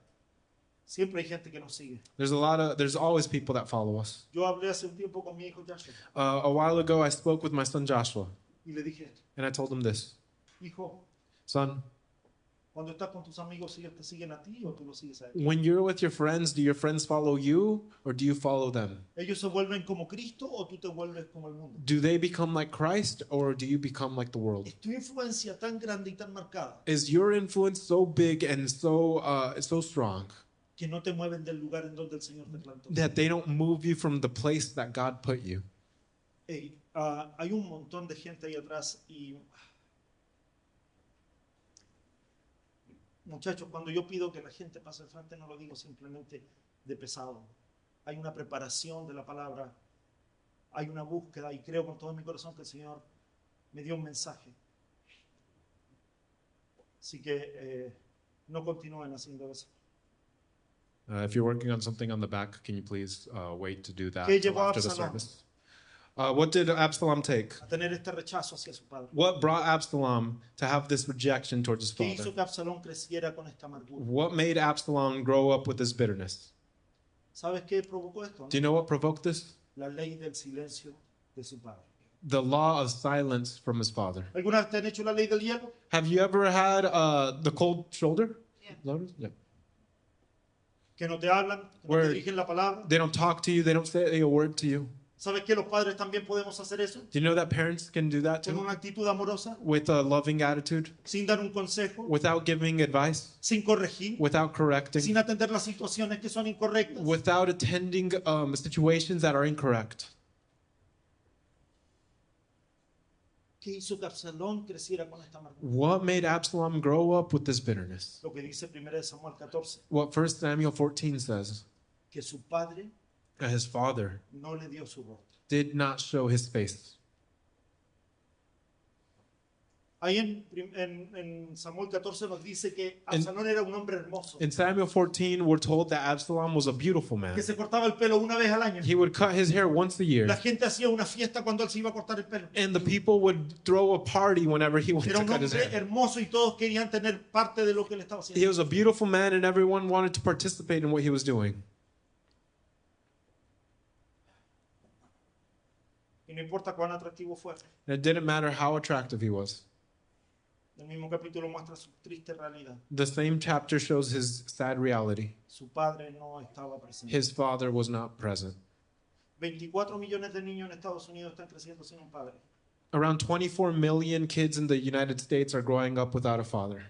S1: Siempre hay gente que nos sigue.
S2: There's always people that follow us.
S1: Yo hablé hace un tiempo con mi hijo Joshua
S2: A while ago, I spoke with my son Joshua,
S1: y le dije,
S2: and I told him this.
S1: hijo,
S2: Son,
S1: cuando estás con tus amigos, ¿ellos te siguen a ti o tú los sigues a ellos?
S2: when you're with your friends, do your friends follow you or do you follow them?
S1: ¿Ellos se vuelven como Cristo o tú te vuelves como el mundo?
S2: Do they become like Christ or do you become like the world?
S1: ¿Es tu influencia tan grande y tan marcada
S2: Is your influence so big and so strong
S1: que no te mueven del lugar en donde el Señor te plantó?
S2: that they don't move you from the place that God put you?
S1: Hey, hay un montón de gente ahí atrás y muchachos, cuando yo pido que la gente pase al frente no lo digo simplemente de pesado. Hay una preparación de la palabra, hay una búsqueda y creo con todo mi corazón que el Señor me dio un mensaje. Así que no continúen haciendo eso.
S2: If you're working on something on the back, can you please wait to do that
S1: ¿Qué
S2: till
S1: llevó a
S2: after the
S1: Absalom
S2: service? What did Absalom take?
S1: A tener este rechazo hacia su padre.
S2: What brought Absalom to have this rejection towards his
S1: ¿Qué
S2: father?
S1: hizo que Absalón creciera con esta amargura?
S2: What made Absalom grow up with this bitterness?
S1: ¿Sabes qué provocó esto?
S2: Do you know what provoked this?
S1: La ley del silencio de su padre.
S2: The law of silence from his father.
S1: ¿Alguna vez te han hecho la ley del hielo?
S2: Have you ever had the cold shoulder?
S3: Yeah.
S2: Yeah.
S1: Que no te hablan, que no
S2: Where-
S1: te dirigen la palabra.
S2: They don't talk to you. They don't say a word to you.
S1: ¿Sabes que los padres también podemos hacer eso?
S2: Do you know that parents can do that
S1: Con
S2: too?
S1: una actitud amorosa,
S2: With a loving attitude,
S1: sin dar un consejo,
S2: without giving advice,
S1: sin corregir,
S2: without correcting,
S1: sin atender las situaciones que son incorrectas.
S2: without attending situations that are incorrect.
S1: ¿Qué hizo que Absalón creciera con esta amargura?
S2: What made Absalom grow up with this bitterness?
S1: Lo que dice 1 Samuel 14,
S2: What 1 Samuel 14 says,
S1: que su padre
S2: that his father
S1: no le dio su rostro.
S2: did not show his face.
S1: Ahí en Samuel 14 nos dice que Absalón era un hombre hermoso,
S2: In Samuel 14, we're told that Absalom was a beautiful man.
S1: que se cortaba el pelo una vez al año.
S2: He would cut his hair once a year.
S1: La gente hacía una fiesta cuando él se iba a cortar el pelo.
S2: And the people would throw a party whenever he went
S1: Era
S2: to
S1: un
S2: cut his
S1: hombre
S2: hair.
S1: hermoso y todos querían tener parte de lo que él estaba
S2: He
S1: haciendo.
S2: was a beautiful man and everyone wanted to participate in what he was doing.
S1: Y no importa cuán atractivo fuera.
S2: And it didn't matter how attractive he was.
S1: El mismo capítulo muestra su triste realidad.
S2: The same chapter shows his sad reality.
S1: Su padre no estaba presente.
S2: His father was not present.
S1: 24 millones de niños en Estados Unidos están creciendo sin un padre.
S2: Around 24 million kids in the United States are growing up without a father.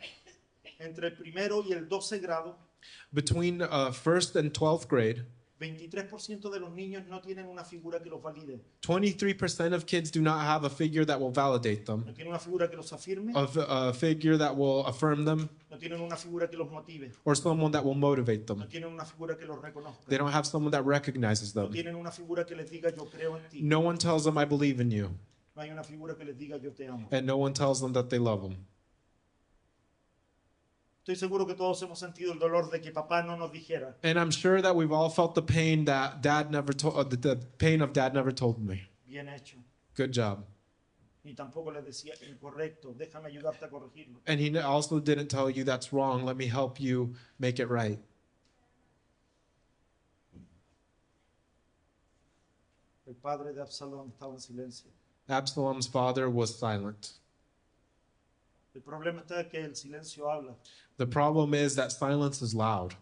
S1: Entre el primero y el 12 grado,
S2: Between first and 12th grade,
S1: 23% de los niños no tienen una figura que los valide.
S2: 23% of kids do not have a figure that will validate them,
S1: No tienen una figura que los afirme,
S2: a figure that will affirm them,
S1: no tienen una figura que los motive,
S2: or someone that will motivate
S1: no
S2: them.
S1: tienen una figura que los reconozca,
S2: They don't have someone that recognizes
S1: no
S2: them.
S1: tienen una figura que les diga yo creo en ti,
S2: No one tells them, I believe in you.
S1: no hay una figura que les diga yo te amo.
S2: And no one tells them that they love them.
S1: Estoy seguro que todos hemos sentido el dolor de que papá no nos dijera,
S2: And I'm sure that we've all felt the pain that dad never told, the pain of dad never told me.
S1: bien hecho,
S2: Good job.
S1: ni tampoco les decía incorrecto, déjame ayudarte a corregirlo.
S2: And he also didn't tell you that's wrong. Let me help you make it right.
S1: El padre de Absalón estaba en silencio.
S2: Absalom's father was silent.
S1: El problema está que el silencio habla.
S2: The problem is that silence is loud.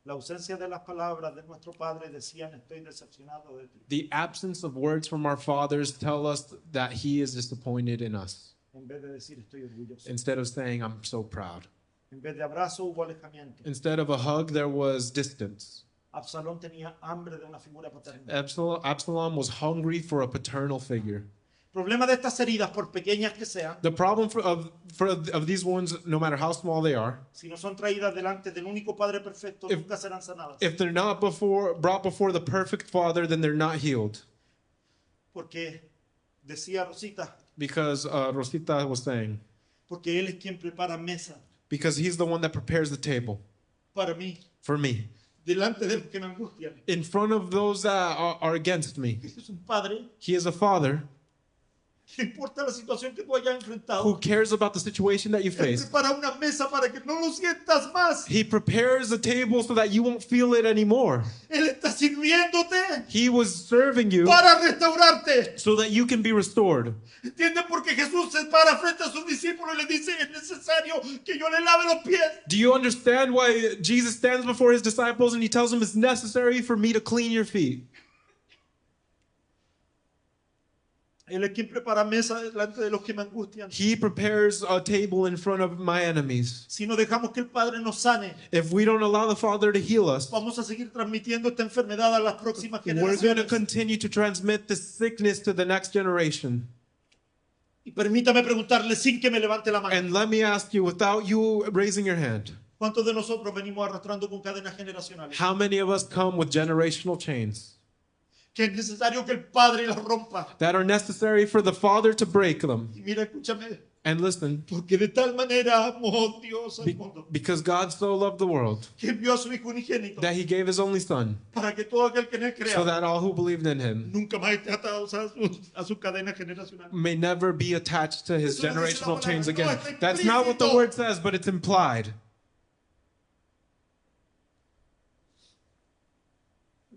S1: La ausencia de las palabras de nuestro padre decían estoy decepcionado de ti.
S2: The absence of words from our fathers tell us that he is disappointed in us.
S1: En vez de decir estoy orgulloso.
S2: Instead of saying, I'm so proud.
S1: En vez de abrazo hubo alejamiento.
S2: Instead of a hug, there was distance.
S1: Absalón tenía hambre de una figura paterna.
S2: Absalom was hungry for a paternal figure.
S1: El problema de estas heridas, por pequeñas que sean,
S2: The problem of these wounds, no matter how small they are,
S1: si no son traídas delante del único Padre perfecto,
S2: If-
S1: nunca serán sanadas.
S2: if they're not brought before the perfect father, then they're not healed.
S1: Porque decía Rosita,
S2: Because Rosita was saying,
S1: porque Él es quien prepara mesa
S2: because he's the one that prepares the table
S1: para mí,
S2: for me.
S1: delante de los que me angustian.
S2: In front of those that are against me.
S1: Él es un Padre
S2: He is a father
S1: que no importa la situación que tú hayas enfrentado.
S2: who cares about the situation that you
S1: Él
S2: face.
S1: prepara una mesa para que no lo sientas más.
S2: He prepares the table so that you won't feel it anymore.
S1: Él está sirviéndote
S2: He was serving you
S1: para restaurarte.
S2: so that you can be restored.
S1: ¿Entienden? Porque Jesús se para frente a sus discípulos y les dice, es necesario que yo le lave los pies.
S2: Do you understand why Jesus stands before his disciples and he tells them it's necessary for me to clean your feet?
S1: Él es quien prepara mesa delante de los que me angustian.
S2: He prepares a table in front of my enemies.
S1: Si no dejamos que el Padre nos sane,
S2: If we don't allow the Father to heal us,
S1: vamos a seguir transmitiendo esta enfermedad a las próximas
S2: we're going to
S1: generaciones.
S2: continue to transmit this sickness to the next generation.
S1: Y permítame preguntarle sin que me levante la mano.
S2: And let me ask you, without you raising your hand,
S1: ¿Cuántos de nosotros venimos arrastrando con cadenas generacionales?
S2: how many of us come with generational chains
S1: Que es necesario que el Padre las rompa.
S2: that are necessary for the Father to break them?
S1: Y mira, escúchame.
S2: And listen,
S1: Porque de tal manera amó Dios al mundo
S2: because God so loved the world
S1: que envió a su Hijo unigénito
S2: that he gave his only Son,
S1: para que todo aquel que en él
S2: so
S1: crea
S2: that all who believed in him
S1: nunca más esté atados a su cadena generacional.
S2: may never be attached to his
S1: Eso no dice la
S2: generational chains
S1: palabra,
S2: again.
S1: no, está
S2: That's not what the
S1: implícito.
S2: word says, but it's implied.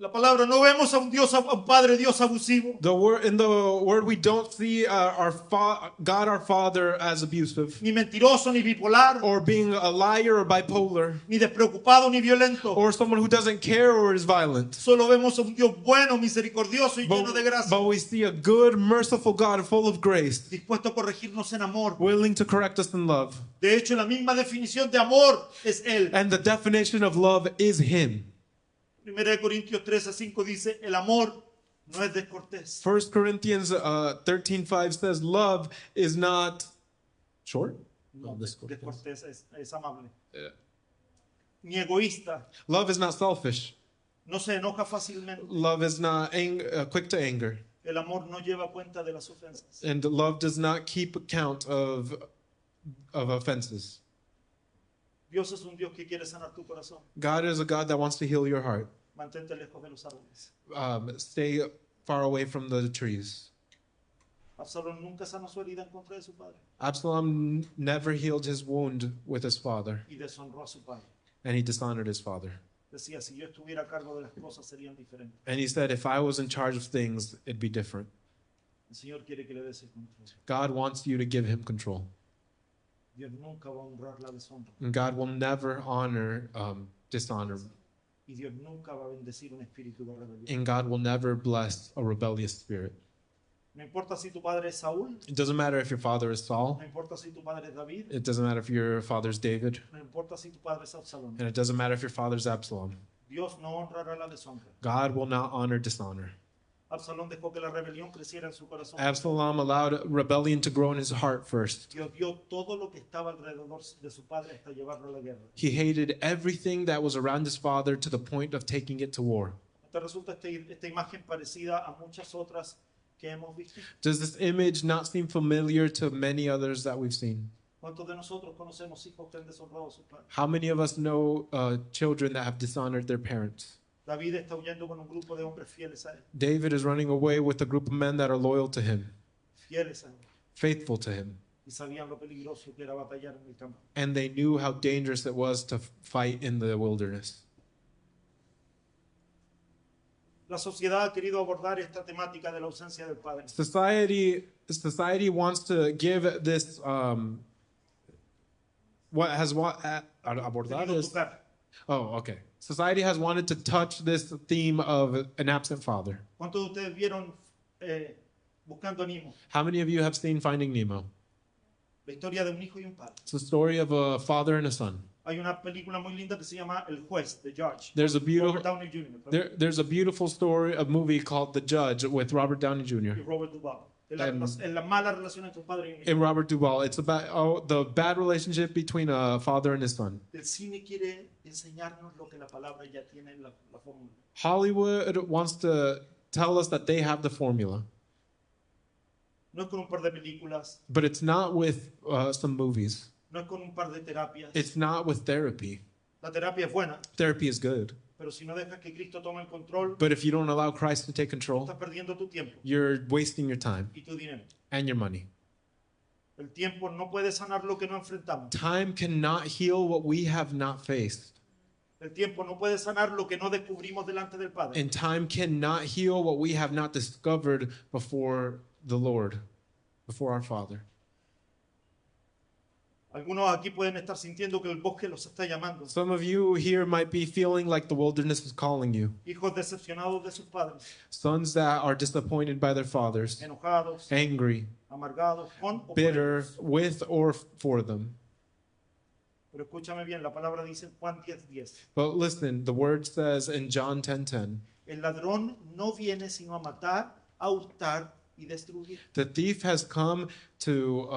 S1: La palabra, no vemos a un Padre Dios abusivo,
S2: In the word, we don't see God our Father as abusive,
S1: ni mentiroso, ni bipolar,
S2: or being a liar or bipolar,
S1: ni despreocupado, ni violento.
S2: or someone who doesn't care or is violent.
S1: Solo vemos a un Dios bueno, misericordioso y lleno de gracia,
S2: But we see a good, merciful God full of grace,
S1: dispuesto a corregirnos en amor.
S2: willing to correct us in love.
S1: De hecho, la misma definición de amor es Él.
S2: And the definition of love is Him.
S1: 1 Corintios 13:5 dice, el amor no es descortés,
S2: 1 Corinthians 13:5 says, love is not short.
S1: no,
S2: descortés.
S1: descortés es amable,
S2: Yeah.
S1: ni egoísta,
S2: Love is not selfish.
S1: no se enoja fácilmente.
S2: Love is not quick to anger.
S1: El amor no lleva cuenta de las ofensas.
S2: And love does not keep account of of offenses.
S1: Dios es un Dios que quiere sanar tu corazón.
S2: God is a God that wants to heal your heart.
S1: Mantente lejos de los árboles.
S2: Stay far away from the trees.
S1: Absalón nunca sanó su herida en contra de su padre
S2: Absalom never healed his wound with his father,
S1: y deshonró a su padre.
S2: and he dishonored his father.
S1: Decía, si yo estuviera a cargo de las cosas serían diferentes.
S2: And he said, if I was in charge of things, it'd be different.
S1: El Señor quiere que le des el control.
S2: God wants you to give him control.
S1: Dios nunca va a honrar la deshonra
S2: And God will never honor dishonor.
S1: y Dios nunca va a bendecir un espíritu de rebelión.
S2: And God will never bless a rebellious spirit.
S1: No importa si tu padre es Saúl,
S2: It doesn't matter if your father is Saul.
S1: no importa si tu padre es David,
S2: It doesn't matter if your father's David.
S1: no importa si tu padre es Absalón.
S2: And it doesn't matter if your father's Absalom.
S1: Dios no honrará la deshonra.
S2: God will not honor dishonor.
S1: Absalón dejó que la rebelión creciera en su corazón.
S2: Absalom allowed rebellion to grow in his heart first.
S1: Dios dio todo lo que estaba alrededor de su padre hasta llevarlo a la guerra.
S2: He hated everything that was around his father to the point of taking it to war.
S1: ¿Te resulta esta imagen parecida a muchas otras que hemos visto?
S2: Does this image not seem familiar to many others that we've seen?
S1: ¿Cuántos de nosotros conocemos hijos que han deshonrado a sus padres?
S2: How many of us know children that have dishonored their parents?
S1: David está huyendo con un grupo de hombres fieles a él,
S2: David is running away with a group of men that are loyal to him,
S1: fieles a él,
S2: faithful to him,
S1: y sabían lo peligroso que era batallar en el campo.
S2: and they knew how dangerous it was to fight in the wilderness.
S1: La sociedad ha querido abordar esta temática de la ausencia del padre.
S2: Society wants to give this abordar
S1: Querido
S2: is
S1: tocar.
S2: oh okay. Society has wanted to touch this theme of an absent father.
S1: ¿Cuántos de ustedes vieron Buscando a Nemo?
S2: How many of you have seen Finding Nemo?
S1: La historia de un hijo y un padre.
S2: It's the story of a father and a son.
S1: Hay una película muy linda que se llama El Juez, The Judge.
S2: There's a beautiful
S1: Robert Downey Jr.
S2: there's a beautiful story, a movie called The Judge with Robert Downey Jr.
S1: y Robert Duvall.
S2: And-
S1: En la mala relación entre un padre y un hijo.
S2: and Robert Duvall. It's about the bad relationship between a father and his son.
S1: El cine quiere enseñarnos lo que la palabra ya tiene en la fórmula.
S2: Hollywood wants to tell us that they have the formula,
S1: No es con un par de películas,
S2: but it's not with some movies.
S1: no es con un par de terapias.
S2: It's not with therapy.
S1: La terapia es buena,
S2: Therapy is good,
S1: pero si no dejas que Cristo tome el control,
S2: but if you don't allow Christ to take control,
S1: estás perdiendo tu tiempo
S2: you're wasting your time
S1: y tu dinero.
S2: and your money.
S1: El tiempo no puede sanar lo que no enfrentamos.
S2: Time cannot heal what we have not faced,
S1: El tiempo no puede sanar lo que no descubrimos delante del Padre.
S2: and time cannot heal what we have not discovered before the Lord, before our Father.
S1: Algunos aquí pueden estar sintiendo que el bosque los está llamando.
S2: Some of you here might be feeling like the wilderness is calling you.
S1: Hijos decepcionados de sus padres,
S2: Sons that are disappointed by their fathers,
S1: enojados,
S2: angry,
S1: amargados, con o por
S2: bitter,
S1: ellos.
S2: with or for them.
S1: Pero escúchame bien, la palabra dice en Juan 10:10.
S2: But listen, the word says in John 10:10,
S1: El ladrón no viene sino a matar, a hurtar y destruir.
S2: the thief has come to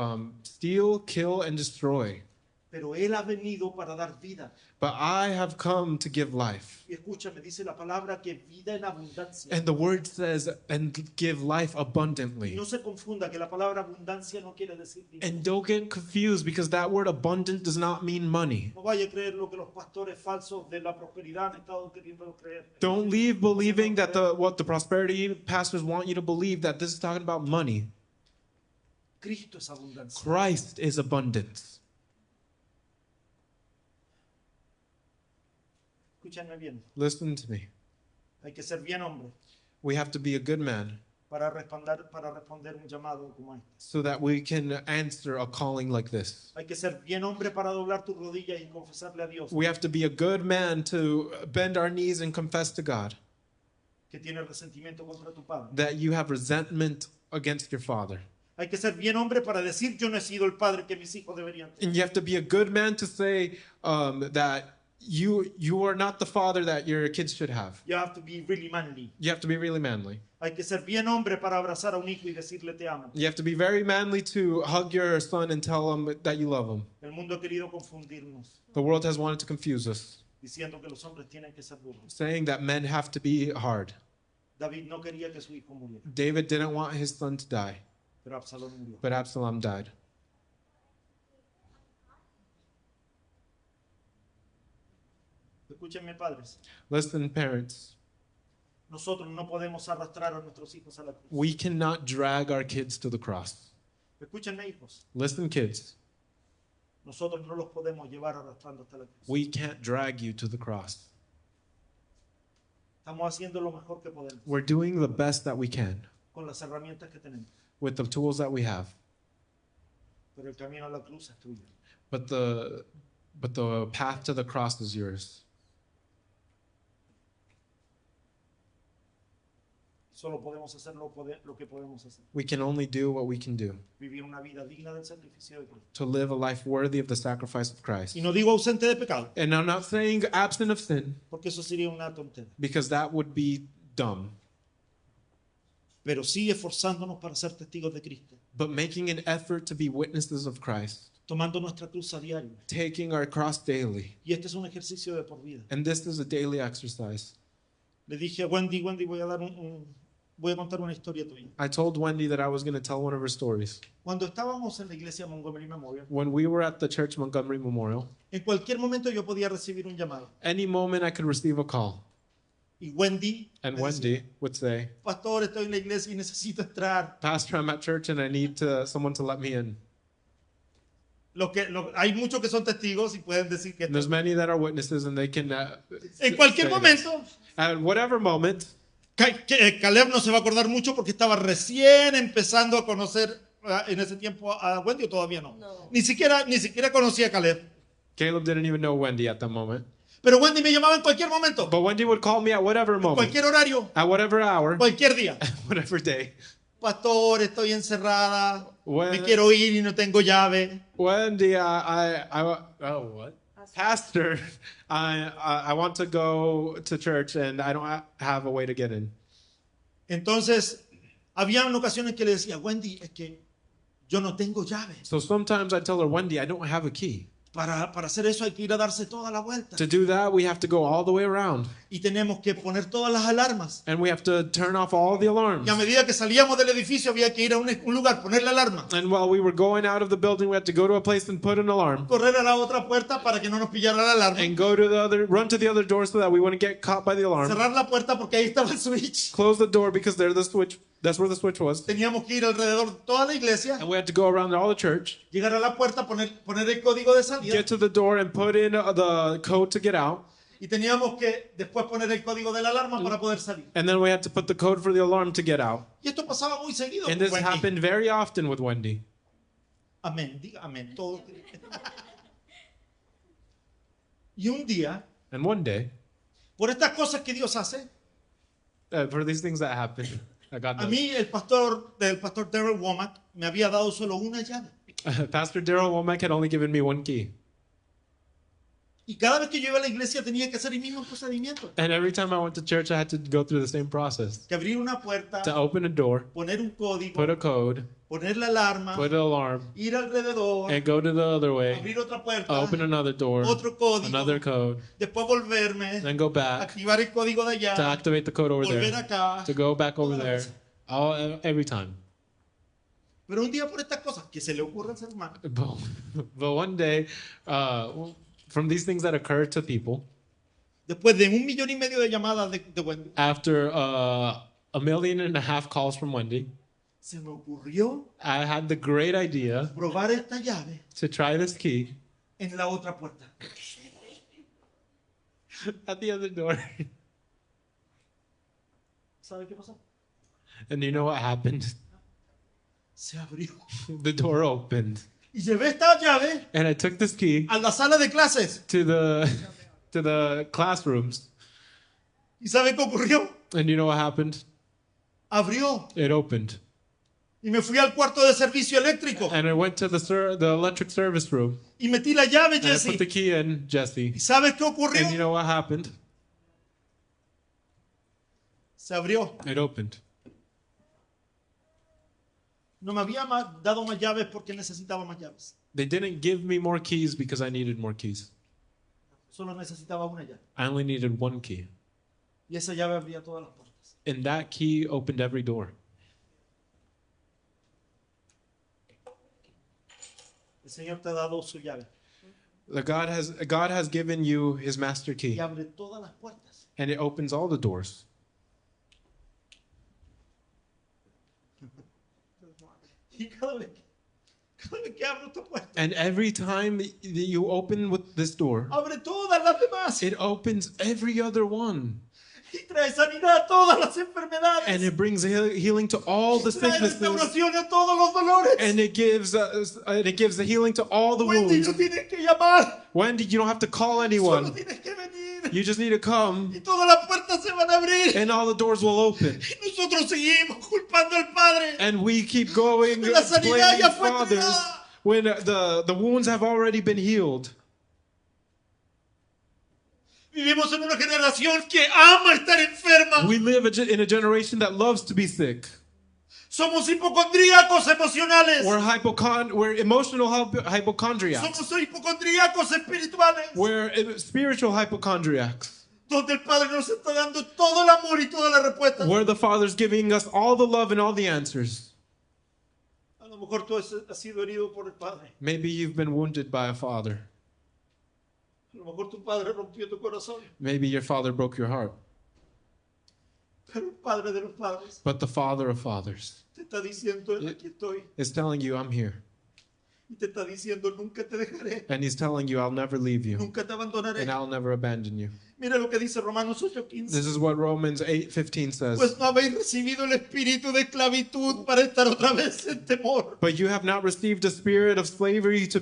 S2: steal, kill, and destroy.
S1: Pero él ha venido para dar vida.
S2: But I have come to give life.
S1: Y escúchame, dice la palabra que vida en abundancia.
S2: And the word says, and give life
S1: Y
S2: abundantly.
S1: no se confunda que la palabra abundancia no quiere decir dinero.
S2: And don't get confused because that word abundant does not mean money.
S1: No vaya a creer lo que los pastores falsos de la prosperidad han estado queriendo creer.
S2: Don't leave believing that what the prosperity pastors want you to believe, that this is talking about money.
S1: Cristo es abundancia.
S2: Christ is abundance.
S1: Escúchenme bien.
S2: Listen to me.
S1: Hay que ser bien hombre
S2: We have to be a good man
S1: para responder un llamado como este.
S2: so that we can answer a calling like this.
S1: Hay que ser bien hombre para doblar tus rodillas y confesarle a Dios
S2: We have to be a good man to bend our knees and confess to God
S1: que tiene resentimiento contra tu padre.
S2: that you have resentment against your father.
S1: Hay que ser bien hombre para decir yo no he sido el padre que mis hijos deberían tener.
S2: And you have to be a good man to say that you are not the father that your kids should have.
S1: You have to be really manly.
S2: You have to be really manly.
S1: Hay que ser bien hombre para abrazar a un hijo y decirle te amo.
S2: You have to be very manly to hug your son and tell him that you love him.
S1: El mundo ha querido confundirnos
S2: The world has wanted to confuse us,
S1: diciendo que los hombres tienen que ser duros.
S2: saying that men have to be hard.
S1: David no quería que su hijo muriera,
S2: David didn't want his son to die,
S1: pero Absalón murió.
S2: but Absalom died.
S1: Escúchenme, padres.
S2: Listen, parents.
S1: Nosotros no podemos arrastrar a nuestros hijos a la cruz.
S2: We cannot drag our kids to the cross.
S1: Escúchenme, hijos.
S2: Listen, kids.
S1: Nosotros no los podemos llevar arrastrando hasta la cruz.
S2: We can't drag you to the cross.
S1: Estamos haciendo lo mejor que podemos
S2: We're doing the best that we can
S1: con las herramientas que tenemos.
S2: with the tools that we have.
S1: Pero el camino a la cruz es tuyo.
S2: But the path to the cross is yours.
S1: Solo podemos hacer lo que podemos hacer.
S2: We can only do what we can do
S1: Vivir una vida digna del sacrificio de Cristo.
S2: to live a life worthy of the sacrifice of Christ.
S1: Y no digo ausente de pecado,
S2: And I'm not saying absent of sin,
S1: porque eso sería una tontería.
S2: because that would be dumb.
S1: Pero sí esforzándonos para ser testigos de Cristo.
S2: But making an effort to be witnesses of Christ,
S1: Tomando nuestra cruz a diario.
S2: taking our cross daily.
S1: Y este es un ejercicio de por vida.
S2: And this is a daily exercise.
S1: Le dije a Wendy, voy a contar una historia tuya.
S2: I told Wendy that I was going to tell one of her stories.
S1: Cuando estábamos en la iglesia Montgomery Memorial,
S2: When we were at the church Montgomery Memorial,
S1: en cualquier momento yo podía recibir un llamado.
S2: any moment I could receive a call.
S1: Y Wendy,
S2: And
S1: me decía,
S2: Wendy would say,
S1: pastor, estoy en la iglesia y necesito entrar.
S2: Pastor, I'm at church and I need someone to let me in.
S1: Hay muchos que son testigos y pueden decir que
S2: And there's many that are witnesses and they can
S1: en cualquier
S2: say
S1: momento.
S2: this. At whatever moment,
S1: Caleb no se va a acordar mucho porque estaba recién empezando a conocer en ese tiempo a Wendy, o todavía no.
S3: No.
S1: Ni siquiera conocía a Caleb.
S2: Caleb didn't even know Wendy at that moment.
S1: Pero Wendy me llamaba en cualquier momento,
S2: But Wendy would call me at whatever moment,
S1: cualquier horario,
S2: at whatever hour,
S1: cualquier día.
S2: whatever day.
S1: Pastor, estoy encerrada,
S2: When-
S1: me quiero ir y no tengo llave.
S2: Wendy, what? Pastor, I want to go to church and I don't have a way to get in.
S1: Entonces, había ocasiones que le decía, Wendy, es que yo no tengo llave.
S2: So sometimes I tell her, Wendy, I don't have a key.
S1: Para hacer eso hay que ir a darse toda la vuelta.
S2: To do that, we have to go all the way around.
S1: Y tenemos que poner todas las alarmas.
S2: And we have to turn off all the alarms.
S1: Y a medida que salíamos del edificio había que ir a un lugar, poner la alarma.
S2: And while we were going out of the building, we had to go to a place and put an alarm.
S1: Correr a la otra puerta para que no nos pillara la alarma.
S2: And run to the other door so that we wouldn't get caught by the alarm.
S1: Cerrar la puerta porque ahí estaba el switch.
S2: Close the door because there's the switch. That's where the switch was.
S1: Teníamos que ir alrededor de toda la iglesia,
S2: And we had to go around all the church,
S1: llegar a la puerta, poner el código de salida.
S2: get to the door and put in the code to get out.
S1: Y teníamos que después poner el código de la alarma para poder salir.
S2: And then we had to put the code for the alarm to get out.
S1: Y esto pasaba muy seguido.
S2: And
S1: con
S2: this
S1: Wendy.
S2: happened very often with Wendy.
S1: Amén, diga amén. Todo. Y un día,
S2: And one day,
S1: por estas cosas que Dios hace,
S2: for these things that happened, God
S1: a
S2: does.
S1: mí el pastor Darrell Womack me había dado solo una llave.
S2: Pastor Daryl Womack had only given me one key.
S1: Y cada vez que yo iba a la iglesia tenía que hacer el mismo procedimiento.
S2: And every time I went to church, I had to go through the same process.
S1: Que abrir una puerta,
S2: To open a door,
S1: poner un código,
S2: put a code,
S1: poner la alarma,
S2: put an alarm,
S1: ir alrededor,
S2: and go to the other way,
S1: abrir otra puerta,
S2: open another door,
S1: otro código,
S2: another code,
S1: después volverme,
S2: then go back
S1: activar el código de
S2: to
S1: allá,
S2: activate the code over
S1: volver
S2: there,
S1: acá.
S2: to go back over there, every time.
S1: Pero un día por estas cosas que se le ocurre al ser humano,
S2: But one day, from these things that occur to people,
S1: después de 1,5 millones de llamadas de Wendy,
S2: after 1.5 million calls from Wendy,
S1: se me ocurrió
S2: I had the great idea
S1: probar esta llave
S2: to try this key
S1: en la otra puerta.
S2: at the other door.
S1: ¿Sabe qué pasó?
S2: And you know what happened?
S1: Se abrió.
S2: The door opened.
S1: Y llevé esta llave
S2: And I took this key
S1: a la sala de clases.
S2: to the classrooms.
S1: ¿Y sabe qué ocurrió?
S2: And you know what happened?
S1: Abrió.
S2: It opened.
S1: Y me fui al cuarto de servicio eléctrico.
S2: And I went to the electric service room.
S1: Y metí la llave,
S2: And I put the
S1: Jesse.
S2: key in, Jesse.
S1: ¿Y sabes qué ocurrió?
S2: And you know what happened?
S1: Se abrió.
S2: It opened.
S1: No me había dado más llaves porque necesitaba más llaves.
S2: They didn't give me more keys because I needed more keys.
S1: Solo necesitaba una llave.
S2: I only needed one key.
S1: Y esa llave abría todas las puertas.
S2: And that key opened every door.
S1: El Señor te ha dado su llave.
S2: God has given you his master
S1: y
S2: key,
S1: abre todas las puertas.
S2: and it opens all the doors.
S1: Y cada vez que abro esta puerta,
S2: And every time that you open with this door,
S1: abre todas las demás
S2: it opens every other one.
S1: y trae sanidad a todas las
S2: And
S1: enfermedades.
S2: it brings healing to all the
S1: Trae
S2: sicknesses.
S1: restauración a todos los dolores.
S2: And it gives the healing to all the
S1: Wendy,
S2: wounds.
S1: no tienes que llamar,
S2: Wendy, you don't have to call
S1: solo
S2: anyone.
S1: tienes que venir
S2: You just need to come,
S1: y todas las puertas se van a abrir.
S2: and all the doors will open.
S1: Y nosotros seguimos culpando al Padre.
S2: And we keep going,
S1: La sanidad
S2: blaming
S1: ya fue
S2: fathers
S1: entregada.
S2: when the wounds have already been healed.
S1: Vivimos en una generación que ama estar enferma.
S2: We live in a generation that loves to be sick.
S1: Somos hipocondríacos emocionales.
S2: We're emotional hypochondriacs.
S1: Somos hipocondríacos espirituales.
S2: We're spiritual hypochondriacs.
S1: Donde el Padre nos está dando todo el amor y todas las respuestas.
S2: Where the Father's giving us all the love and all the answers.
S1: A lo mejor tú has sido herido por el Padre.
S2: Maybe you've been wounded by a father.
S1: A lo mejor tu Padre rompió tu corazón.
S2: Maybe your father broke your heart.
S1: Pero el Padre de los padres
S2: But the Father of fathers
S1: te está diciendo, aquí estoy.
S2: is telling you, I'm here.
S1: Y te está diciendo, nunca te dejaré.
S2: And he's telling you, I'll never leave you.
S1: Nunca te abandonaré.
S2: And I'll never abandon you.
S1: Mira lo que dice Romanos 8:15.
S2: This is what Romans 8:15 says.
S1: Pues no habéis recibido el espíritu de esclavitud para estar otra vez en temor,
S2: But you have not received a spirit of slavery to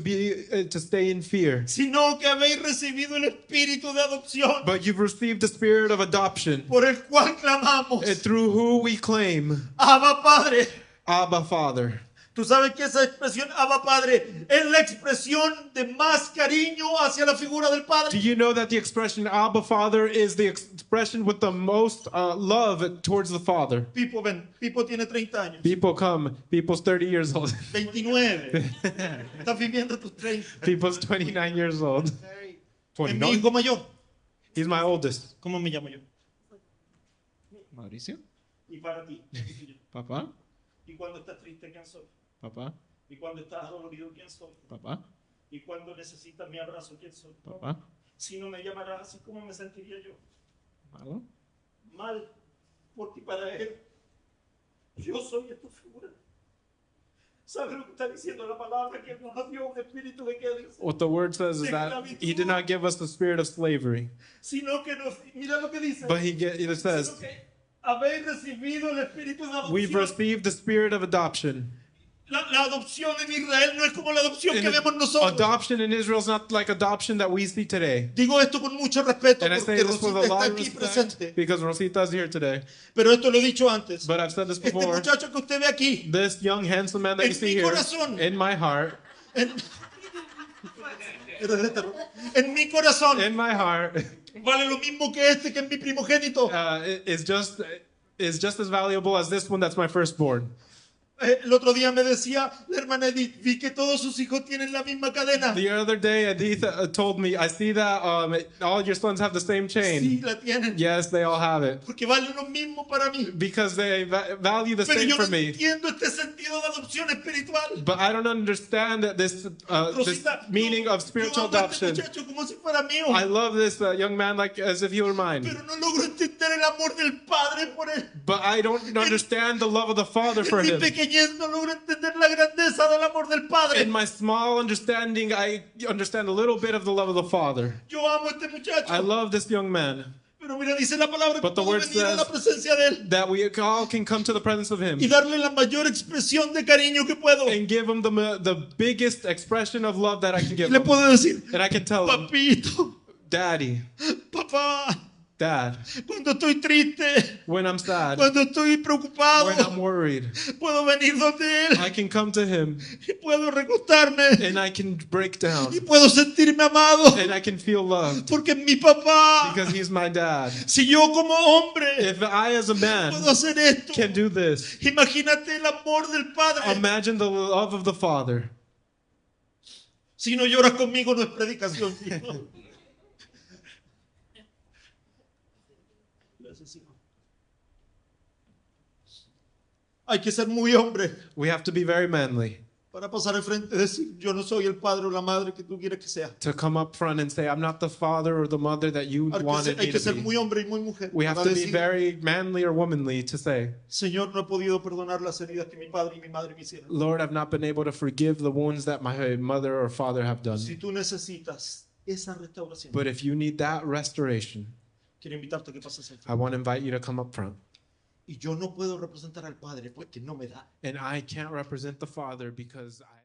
S2: stay in fear.
S1: sino que habéis recibido el espíritu de adopción,
S2: But you've received the spirit of adoption,
S1: por el cual clamamos,
S2: through who we claim,
S1: Abba Padre.
S2: Abba Father.
S1: Tú sabes que esa expresión Abba Padre es la expresión de más cariño hacia la figura del
S2: Do
S1: Padre.
S2: you know that the expression Abba Father is the expression with the most love towards the Father?
S1: Pipo, ven, Pipo tiene 30 años,
S2: People come. People's 30 years old.
S1: 29. Estás viviendo tus 30.
S2: People's 29 years old.
S1: Es mi
S2: 29.
S1: hijo mayor.
S2: He's my oldest.
S1: ¿Cómo me llamo yo?
S2: Mauricio?
S1: Y para ti.
S2: Papá?
S1: Y cuando estás triste, ¿quién soy?
S2: Papá?
S1: Y cuando estás dolorido, ¿quién soy?
S2: Papá?
S1: Y cuando necesitas mi abrazo, ¿quién soy?
S2: Papá?
S1: Si no me llamarás así, ¿cómo me sentiría yo?
S2: Malo?
S1: Mal, porque para él yo soy esta figura. ¿Sabes lo que está diciendo la palabra? Que él nos dio un espíritu de qué dice,
S2: What the word says is that he did not give us the spirit of slavery,
S1: sino que nos, mira lo que dice,
S2: but it
S1: sino
S2: says
S1: que habéis recibido el espíritu de
S2: we've
S1: adopción.
S2: received the spirit of adoption.
S1: La adopción en Israel no es como la adopción que
S2: And
S1: vemos nosotros.
S2: adoption in Israel is not like adoption that we see today.
S1: Digo esto con mucho respeto
S2: And I
S1: porque
S2: say this with
S1: Rosita
S2: a
S1: está
S2: lot of
S1: aquí
S2: respect
S1: presente.
S2: because Rosita is here today.
S1: Pero esto lo he dicho antes.
S2: But I've said this
S1: Este
S2: before.
S1: muchacho que usted ve aquí,
S2: This young handsome man that you
S1: En
S2: see
S1: mi
S2: here,
S1: corazón.
S2: in my heart,
S1: en, en mi corazón,
S2: in my heart,
S1: vale lo mismo que este que es mi primogénito.
S2: is just as valuable as this one that's my firstborn.
S1: El otro día me decía la hermana Edith, vi que todos sus hijos tienen la misma cadena.
S2: The other day, Edith told me, I see that all your sons have the same chain.
S1: Sí, la tienen.
S2: Yes, they all have it.
S1: Porque vale lo mismo para mí.
S2: Because they value the
S1: Pero
S2: same
S1: yo no
S2: for me.
S1: entiendo este sentido de adopción espiritual.
S2: But I don't understand this
S1: Rosita,
S2: meaning of spiritual
S1: yo amo a este
S2: adoption.
S1: muchacho como si fuera mío.
S2: I love this young man like as if he were mine.
S1: Pero no logro entender el amor del Padre por él.
S2: But I don't understand the love of the Father for
S1: En mi
S2: him.
S1: pequeñez no logro entender la grandeza del amor del Padre.
S2: In my small understanding, I understand a little bit of the love of the Father.
S1: Yo amo a este muchacho.
S2: I love this young man.
S1: Pero mira, dice la palabra que
S2: But the
S1: puedo
S2: word
S1: venir a la
S2: says
S1: presencia de él
S2: that we all can come to the presence of him
S1: y darle la mayor expresión de cariño que puedo.
S2: and give him the biggest expression of love that I can
S1: Y
S2: give
S1: le
S2: him.
S1: puedo decir,
S2: And I can tell him,
S1: papito,
S2: Daddy,
S1: papá,
S2: Dad,
S1: cuando estoy triste,
S2: when I'm sad,
S1: cuando estoy preocupado,
S2: when I'm worried,
S1: puedo venir donde él
S2: I can come to him
S1: y puedo recostarme
S2: and I can break down
S1: y puedo sentirme amado
S2: and I can feel loved
S1: porque es mi papá.
S2: because he's my dad.
S1: Si yo como hombre
S2: If I as a man
S1: puedo hacer esto,
S2: can do this,
S1: imagínate el amor del Padre.
S2: imagine the love of the Father.
S1: Si no lloras conmigo no es predicación. Hijo. Gracias, hijo. Hay que ser muy hombre
S2: We have to be very manly.
S1: para pasar al frente y decir, yo no soy el padre o la madre que tú quieres que sea.
S2: To come up front and say, I'm not the father or the mother that you wanted
S1: Hay
S2: me
S1: que
S2: to
S1: ser muy
S2: be.
S1: hombre y muy mujer
S2: We have
S1: para
S2: to be
S1: decir,
S2: very manly or womanly to say,
S1: Señor, no he podido perdonar las heridas que mi padre y mi madre me hicieron.
S2: Lord, I've not been able to forgive the wounds that my mother or father have done.
S1: Si tú necesitas esa restauración,
S2: But if you need that restoration,
S1: quiero invitarte a que pases al
S2: I
S1: frente.
S2: want to invite you to come up front.
S1: Y yo no puedo representar al Padre porque no me da.
S2: And I can't represent the Father because I